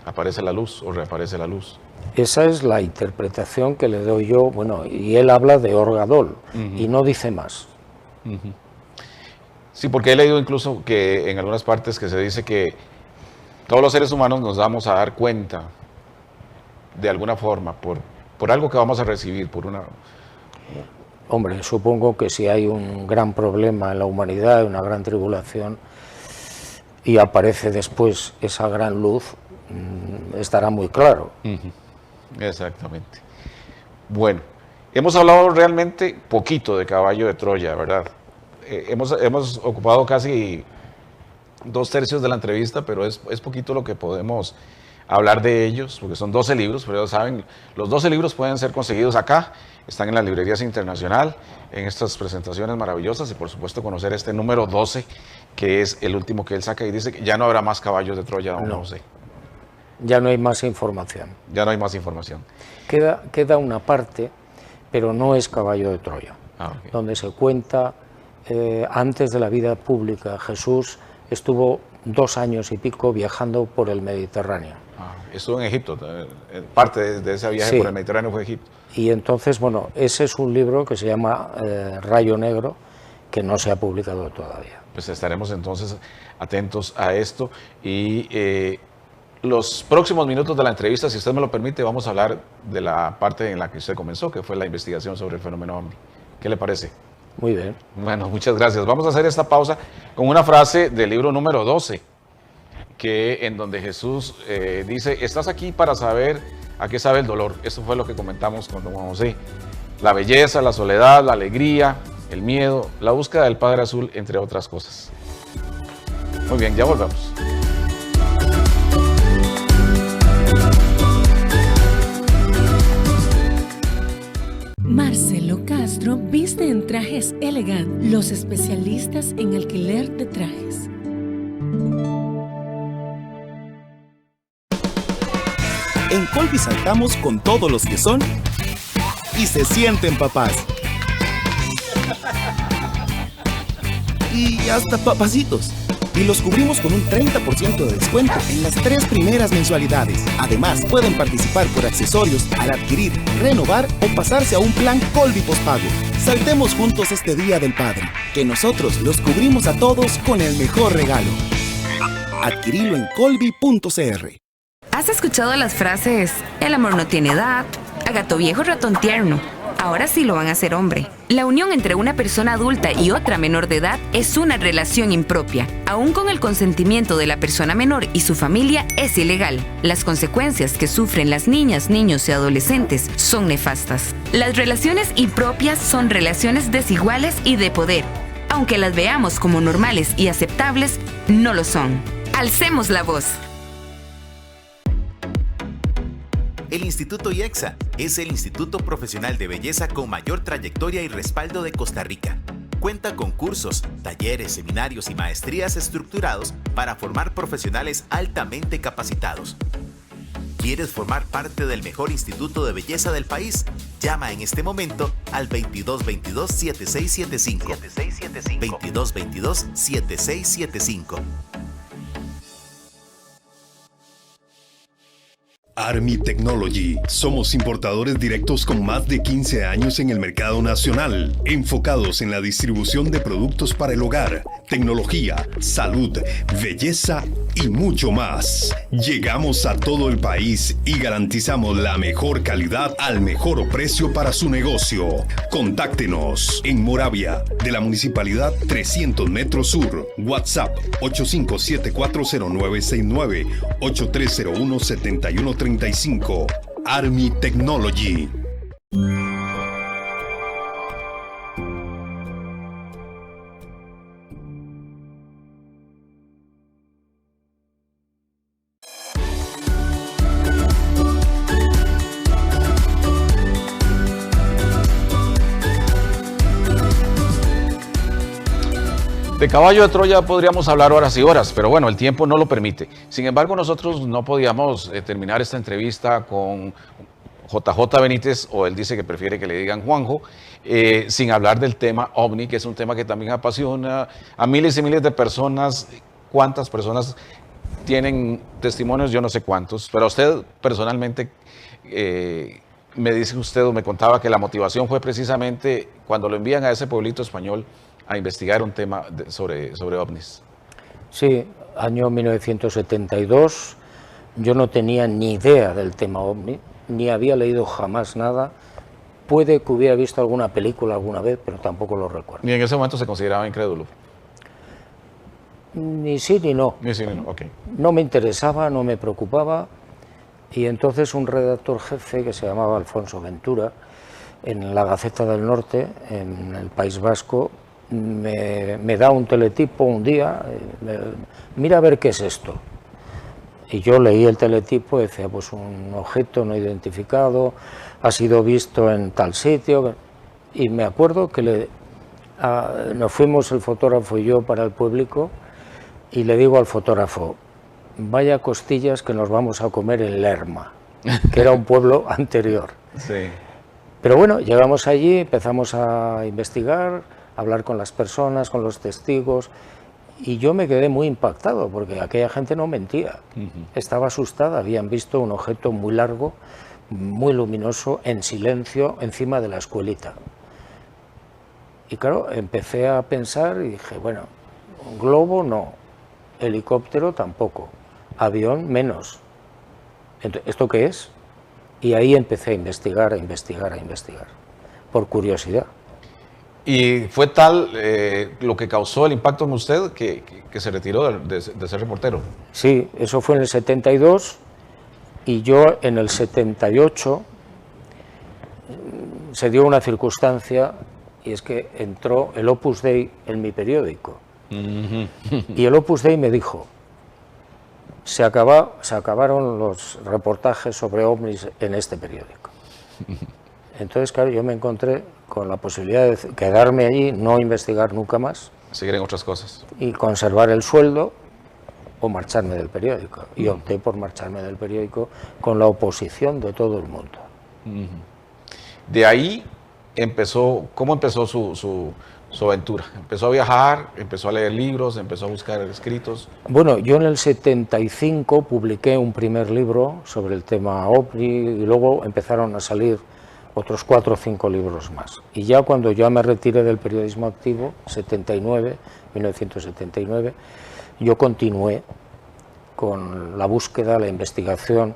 aparece la luz o reaparece la luz. Esa es la interpretación que le doy yo, bueno, y él habla de Or Gadol, y no dice más. Sí, porque he leído incluso que en algunas partes que se dice que todos los seres humanos nos vamos a dar cuenta de alguna forma por algo que vamos a recibir, por una... Hombre, supongo que si hay un gran problema en la humanidad, una gran tribulación, y aparece después esa gran luz, estará muy claro. Exactamente. Bueno, hemos hablado realmente poquito de Caballo de Troya, ¿verdad? Hemos ocupado casi 2/3 de la entrevista, pero es poquito lo que podemos hablar de ellos, porque son 12 libros, pero ya saben, los 12 libros pueden ser conseguidos acá, están en las librerías internacional, en estas presentaciones maravillosas, y por supuesto conocer este número 12, que es el último que él saca, y dice que ya no habrá más Caballos de Troya, don José. Ya no hay más información. Ya no hay más información. Queda una parte, pero no es Caballo de Troya, donde se cuenta, antes de la vida pública, Jesús estuvo 2 años y pico viajando por el Mediterráneo. Estuvo en Egipto, parte de ese viaje por el Mediterráneo fue Egipto. Y entonces, bueno, ese es un libro que se llama Rayo Negro, que no se ha publicado todavía. Pues estaremos entonces atentos a esto, y los próximos minutos de la entrevista, si usted me lo permite, vamos a hablar de la parte en la que usted comenzó, que fue la investigación sobre el fenómeno ovni. ¿Qué le parece? Muy bien. Bueno, muchas gracias. Vamos a hacer esta pausa con una frase del libro número 12, en donde Jesús dice, estás aquí para saber a qué sabe el dolor. Eso fue lo que comentamos con don Juan José. La belleza, la soledad, la alegría, el miedo, la búsqueda del Padre Azul, entre otras cosas. Muy bien, ya volvemos. Marcelo Castro viste en Trajes Elegant, los especialistas en alquiler de trajes. En Colby saltamos con todos los que son y se sienten papás. Y hasta papacitos. Y los cubrimos con un 30% de descuento en las 3 primeras mensualidades. Además, pueden participar por accesorios al adquirir, renovar o pasarse a un plan Colby postpago. Saltemos juntos este Día del Padre, que nosotros los cubrimos a todos con el mejor regalo. Adquirilo en colby.cr. ¿Has escuchado las frases, el amor no tiene edad, a gato viejo ratón tierno? Ahora sí lo van a hacer hombre. La unión entre una persona adulta y otra menor de edad es una relación impropia. Aún con el consentimiento de la persona menor y su familia, es ilegal. Las consecuencias que sufren las niñas, niños y adolescentes son nefastas. Las relaciones impropias son relaciones desiguales y de poder. Aunque las veamos como normales y aceptables, no lo son. Alcemos la voz. El Instituto IEXA es el instituto profesional de belleza con mayor trayectoria y respaldo de Costa Rica. Cuenta con cursos, talleres, seminarios y maestrías estructurados para formar profesionales altamente capacitados. ¿Quieres formar parte del mejor instituto de belleza del país? Llama en este momento al 2222-7675. 2222-7675. Army Technology. Somos importadores directos con más de 15 años en el mercado nacional, enfocados en la distribución de productos para el hogar, tecnología, salud, belleza y mucho más. Llegamos a todo el país y garantizamos la mejor calidad al mejor precio para su negocio. Contáctenos en Moravia, de la Municipalidad 300 Metros Sur. WhatsApp 85740969 8301-7135. Army Technology. De caballo de Troya podríamos hablar horas y horas, pero bueno, el tiempo no lo permite. Sin embargo, nosotros no podíamos terminar esta entrevista con JJ Benítez, o él dice que prefiere que le digan Juanjo, sin hablar del tema OVNI, que es un tema que también apasiona a miles y miles de personas. ¿Cuántas personas tienen testimonios? Yo no sé cuántos, pero a usted personalmente me dice usted, o me contaba, que la motivación fue precisamente cuando lo envían a ese pueblito español a investigar un tema sobre ovnis. Sí, año 1972, yo no tenía ni idea del tema ovni, ni había leído jamás nada. Puede que hubiera visto alguna película alguna vez, pero tampoco lo recuerdo. ¿Y en ese momento se consideraba incrédulo? Ni sí ni no. Ni sí ni no, ok. No me interesaba, no me preocupaba, y entonces un redactor jefe que se llamaba Alfonso Ventura, en la Gaceta del Norte, en el País Vasco, me da un teletipo un día, mira a ver qué es esto. Y yo leí el teletipo y decía, pues un objeto no identificado, ha sido visto en tal sitio. Y me acuerdo que nos fuimos el fotógrafo y yo para el público, y le digo al fotógrafo, vaya costillas que nos vamos a comer en Lerma, que era un pueblo anterior. Sí. Pero bueno, llegamos allí, empezamos a investigar, hablar con las personas, con los testigos, y yo me quedé muy impactado porque aquella gente no mentía. Estaba asustada, habían visto un objeto muy largo, muy luminoso, en silencio, encima de la escuelita. Y claro, empecé a pensar y dije, bueno, globo no, helicóptero tampoco, avión menos. Entonces, ¿esto qué es? Y ahí empecé a investigar, por curiosidad. ¿Y fue tal lo que causó el impacto en usted que se retiró de ser reportero? Sí, eso fue en el 72, y yo en el 78 se dio una circunstancia, y es que entró el Opus Dei en mi periódico. Y el Opus Dei me dijo, se acabaron los reportajes sobre ovnis en este periódico. Entonces, claro, yo me encontré con la posibilidad de quedarme allí, no investigar nunca más. Seguir en otras cosas. Y conservar el sueldo o marcharme del periódico. Y opté por marcharme del periódico con la oposición de todo el mundo. De ahí empezó, ¿cómo empezó su aventura? ¿Empezó a viajar, empezó a leer libros, empezó a buscar escritos? Bueno, yo en el 75 publiqué un primer libro sobre el tema OVNI, y luego empezaron a salir otros 4 o 5 libros más. Y ya cuando yo me retiré del periodismo activo, 1979, yo continué con la búsqueda, la investigación,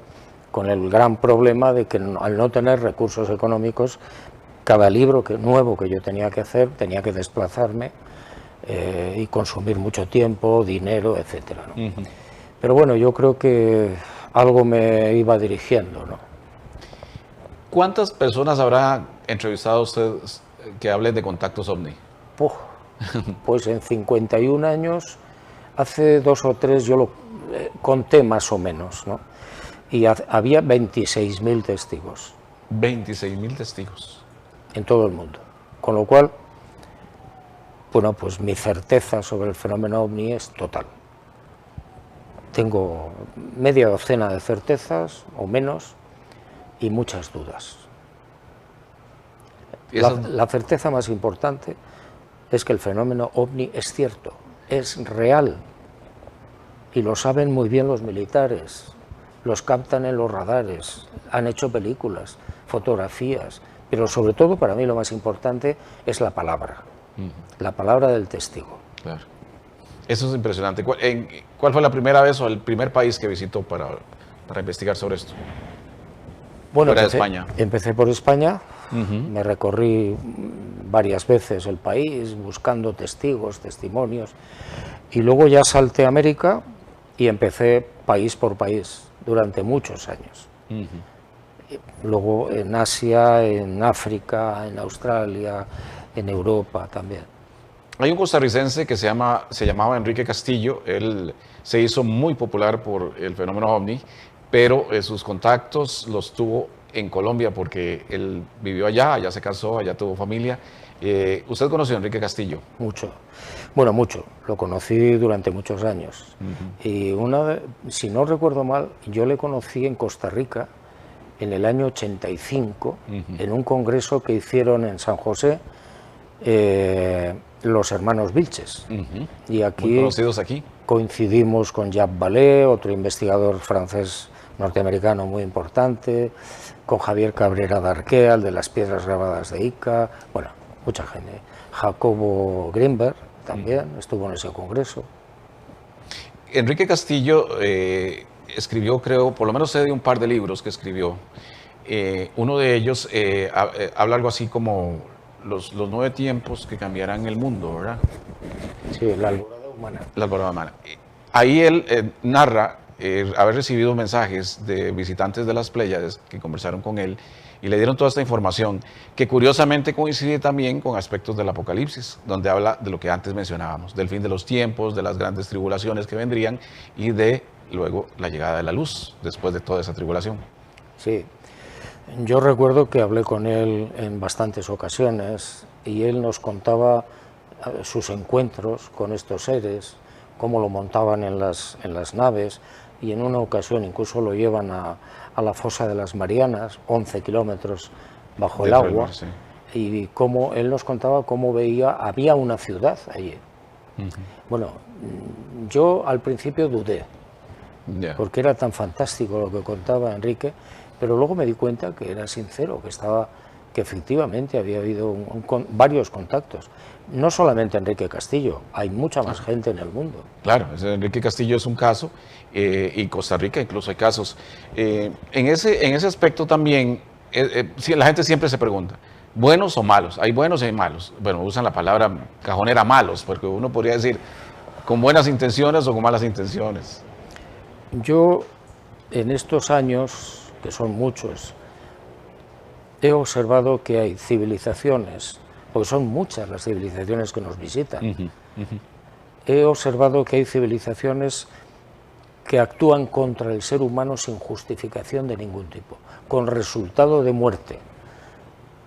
con el gran problema de que al no tener recursos económicos, cada libro nuevo que yo tenía que hacer, tenía que desplazarme y consumir mucho tiempo, dinero, etcétera, ¿no? Pero bueno, yo creo que algo me iba dirigiendo, ¿no? ¿Cuántas personas habrá entrevistado usted que hablen de contactos ovni? Pues en 51 años, hace 2 o 3 yo lo conté más o menos, ¿no? Y había 26.000 testigos. 26.000 testigos. En todo el mundo. Con lo cual, bueno, pues mi certeza sobre el fenómeno ovni es total. Tengo media docena de certezas o menos y muchas dudas. La certeza más importante es que el fenómeno ovni es cierto, es real y lo saben muy bien los militares, los captan en los radares, han hecho películas, fotografías, pero sobre todo para mí lo más importante es la palabra del testigo. Claro. Eso es impresionante. ¿Cuál fue la primera vez o el primer país que visitó para investigar sobre esto? Bueno, España. Empecé por España, me recorrí varias veces el país buscando testigos, testimonios, y luego ya salté a América y empecé país por país durante muchos años. Luego en Asia, en África, en Australia, en Europa también. Hay un costarricense que se llamaba Enrique Castillo. Él se hizo muy popular por el fenómeno ovni, pero sus contactos los tuvo en Colombia porque él vivió allá se casó, allá tuvo familia. ¿Usted conoció a Enrique Castillo? Mucho. Bueno, mucho. Lo conocí durante muchos años. Y si no recuerdo mal, yo le conocí en Costa Rica en el año 85, en un congreso que hicieron en San José los hermanos Vilches. Y aquí, muy conocidos aquí. Coincidimos con Jacques Vallée, otro investigador francés norteamericano muy importante, con Javier Cabrera d'Arquea, el de las piedras grabadas de Ica, bueno, mucha gente. Jacobo Greenberg también estuvo en ese congreso. Enrique Castillo escribió, creo, por lo menos sé de un par de libros que escribió. Uno de ellos habla algo así como los 9 tiempos que cambiarán el mundo, ¿verdad? Sí, la alborada humana. La alborada humana. Ahí él narra haber recibido mensajes de visitantes de las Pléyades que conversaron con él y le dieron toda esta información, que curiosamente coincide también con aspectos del Apocalipsis, donde habla de lo que antes mencionábamos, del fin de los tiempos, de las grandes tribulaciones que vendrían y de luego la llegada de la luz después de toda esa tribulación. Sí, yo recuerdo que hablé con él en bastantes ocasiones y él nos contaba sus encuentros con estos seres, cómo lo montaban en las naves, y en una ocasión incluso lo llevan a la fosa de las Marianas, 11 kilómetros bajo el agua, sí. Y cómo él nos contaba cómo había una ciudad allí. Bueno, yo al principio dudé, porque era tan fantástico lo que contaba Enrique, pero luego me di cuenta que era sincero, que efectivamente había habido varios contactos. No solamente Enrique Castillo, hay mucha más gente en el mundo. Claro, Enrique Castillo es un caso, y Costa Rica incluso hay casos. En ese aspecto también, la gente siempre se pregunta, ¿buenos o malos? ¿Hay buenos y hay malos? Bueno, usan la palabra cajonera malos, porque uno podría decir con buenas intenciones o con malas intenciones. Yo, en estos años, que son muchos, he observado que hay civilizaciones, porque son muchas las civilizaciones que nos visitan. He observado que hay civilizaciones que actúan contra el ser humano sin justificación de ningún tipo, con resultado de muerte.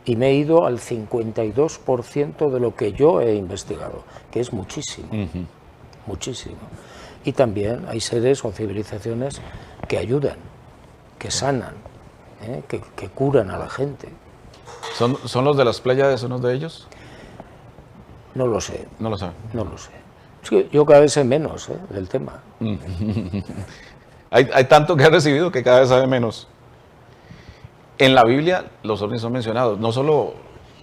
Y me he ido al 52% de lo que yo he investigado, que es muchísimo, muchísimo. Y también hay seres o civilizaciones que ayudan, que sanan, que curan a la gente. ¿Son los de las Pléyades unos de ellos? No lo sé. No lo saben. No lo sé. Es que yo cada vez sé menos del tema. Hay tanto que he recibido que cada vez sabe menos. En la Biblia los ovnis son mencionados. No solo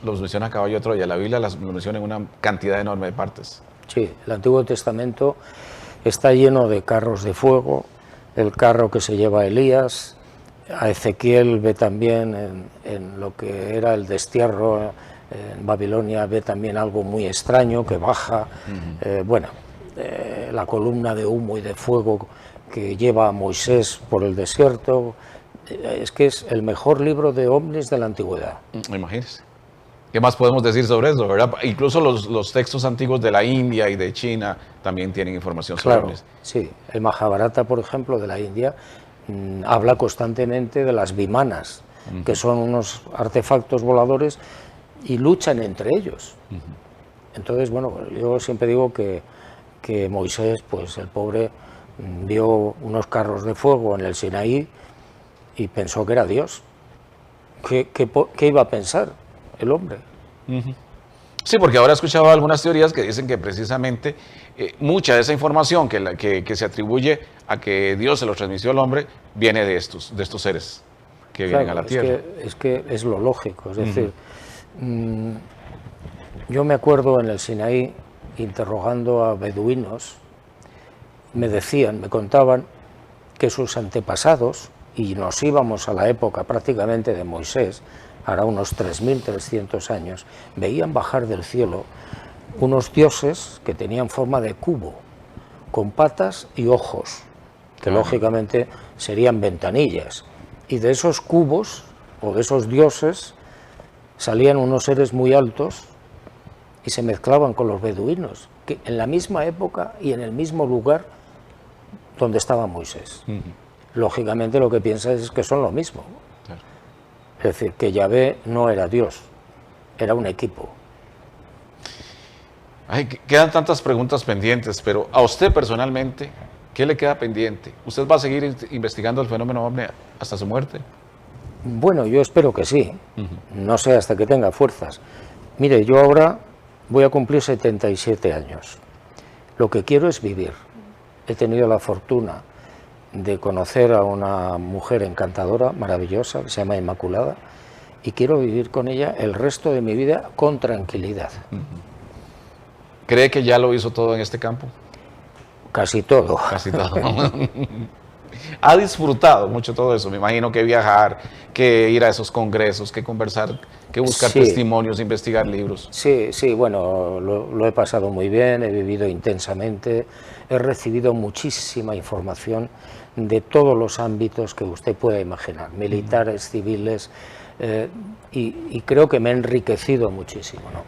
los menciona Caballo de Troya, la Biblia los menciona en una cantidad enorme de partes. Sí, el Antiguo Testamento está lleno de carros de fuego, el carro que se lleva Elías. A Ezequiel ve también en lo que era el destierro en Babilonia, ve también algo muy extraño que baja. La columna de humo y de fuego que lleva a Moisés por el desierto. Es que es el mejor libro de ovnis de la antigüedad. Imagínense. ¿Qué más podemos decir sobre eso, verdad? Incluso los textos antiguos de la India y de China también tienen información sobre ovnis. Sí, el Mahabharata, por ejemplo, de la India, habla constantemente de las vimanas, que son unos artefactos voladores y luchan entre ellos. Entonces, bueno, yo siempre digo que Moisés, pues el pobre, vio unos carros de fuego en el Sinaí y pensó que era Dios. ¿Qué iba a pensar el hombre? Sí, porque ahora he escuchado algunas teorías que dicen que precisamente mucha de esa información que se atribuye a que Dios se lo transmitió al hombre viene de estos seres que vienen a la tierra. Es que es lo lógico, es decir, yo me acuerdo en el Sinaí interrogando a beduinos, me contaban que sus antepasados, y nos íbamos a la época prácticamente de Moisés, hará unos 3.300 años, veían bajar del cielo unos dioses que tenían forma de cubo, con patas y ojos, que lógicamente serían ventanillas. Y de esos cubos, o de esos dioses, salían unos seres muy altos y se mezclaban con los beduinos, que en la misma época y en el mismo lugar donde estaba Moisés. Lógicamente lo que piensa es que son lo mismo. Claro. Es decir, que Yahvé no era Dios, era un equipo. Quedan tantas preguntas pendientes, pero a usted personalmente, ¿qué le queda pendiente? ¿Usted va a seguir investigando el fenómeno ovni hasta su muerte? Bueno, yo espero que sí. No sé, hasta que tenga fuerzas. Mire, yo ahora voy a cumplir 77 años. Lo que quiero es vivir. He tenido la fortuna de conocer a una mujer encantadora, maravillosa, que se llama Inmaculada, y quiero vivir con ella el resto de mi vida con tranquilidad. ¿Cree que ya lo hizo todo en este campo? Casi todo. Casi todo. Ha disfrutado mucho todo eso, me imagino que viajar, que ir a esos congresos, que conversar, que buscar testimonios, investigar libros. Sí, bueno, lo he pasado muy bien, he vivido intensamente, he recibido muchísima información de todos los ámbitos que usted pueda imaginar, militares, civiles, y creo que me he enriquecido muchísimo, ¿no?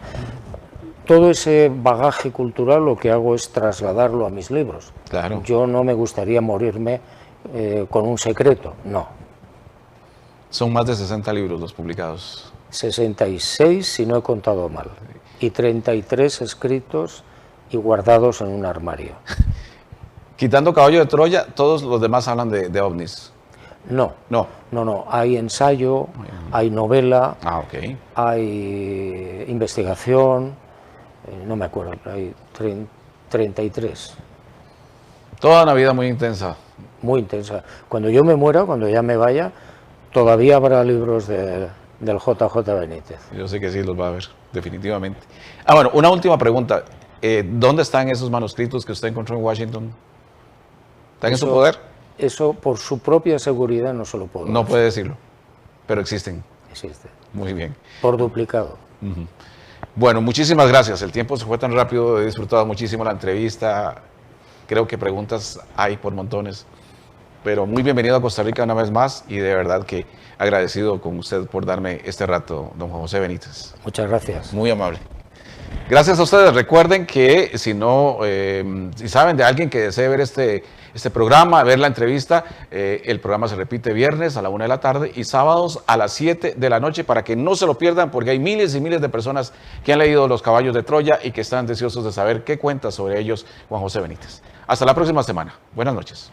Todo ese bagaje cultural lo que hago es trasladarlo a mis libros. Claro. Yo no me gustaría morirme con un secreto, no. Son más de 60 libros los publicados. 66 si no he contado mal, y 33 escritos y guardados en un armario. Quitando Caballo de Troya, todos los demás hablan de ovnis. No, hay ensayo, hay novela, hay investigación, no me acuerdo, hay 33. Toda una vida muy intensa. Muy intensa. Cuando yo me muera, cuando ya me vaya, todavía habrá libros del JJ Benítez. Yo sé que sí los va a haber, definitivamente. Bueno, una última pregunta. ¿Dónde están esos manuscritos que usted encontró en Washington? ¿Están en su poder? Eso, por su propia seguridad, no se lo puedo decir. No puede decirlo, pero existen. Existen. Muy bien. Por duplicado. Bueno, muchísimas gracias. El tiempo se fue tan rápido, he disfrutado muchísimo la entrevista. Creo que preguntas hay por montones. Pero muy bienvenido a Costa Rica una vez más y de verdad que agradecido con usted por darme este rato, don Juan José Benítez. Muchas gracias. Muy amable. Gracias a ustedes. Recuerden que si saben de alguien que desee ver este programa, ver la entrevista, el programa se repite viernes a la 1 de la tarde y sábados a las 7 de la noche para que no se lo pierdan, porque hay miles y miles de personas que han leído Los Caballos de Troya y que están deseosos de saber qué cuenta sobre ellos Juan José Benítez. Hasta la próxima semana. Buenas noches.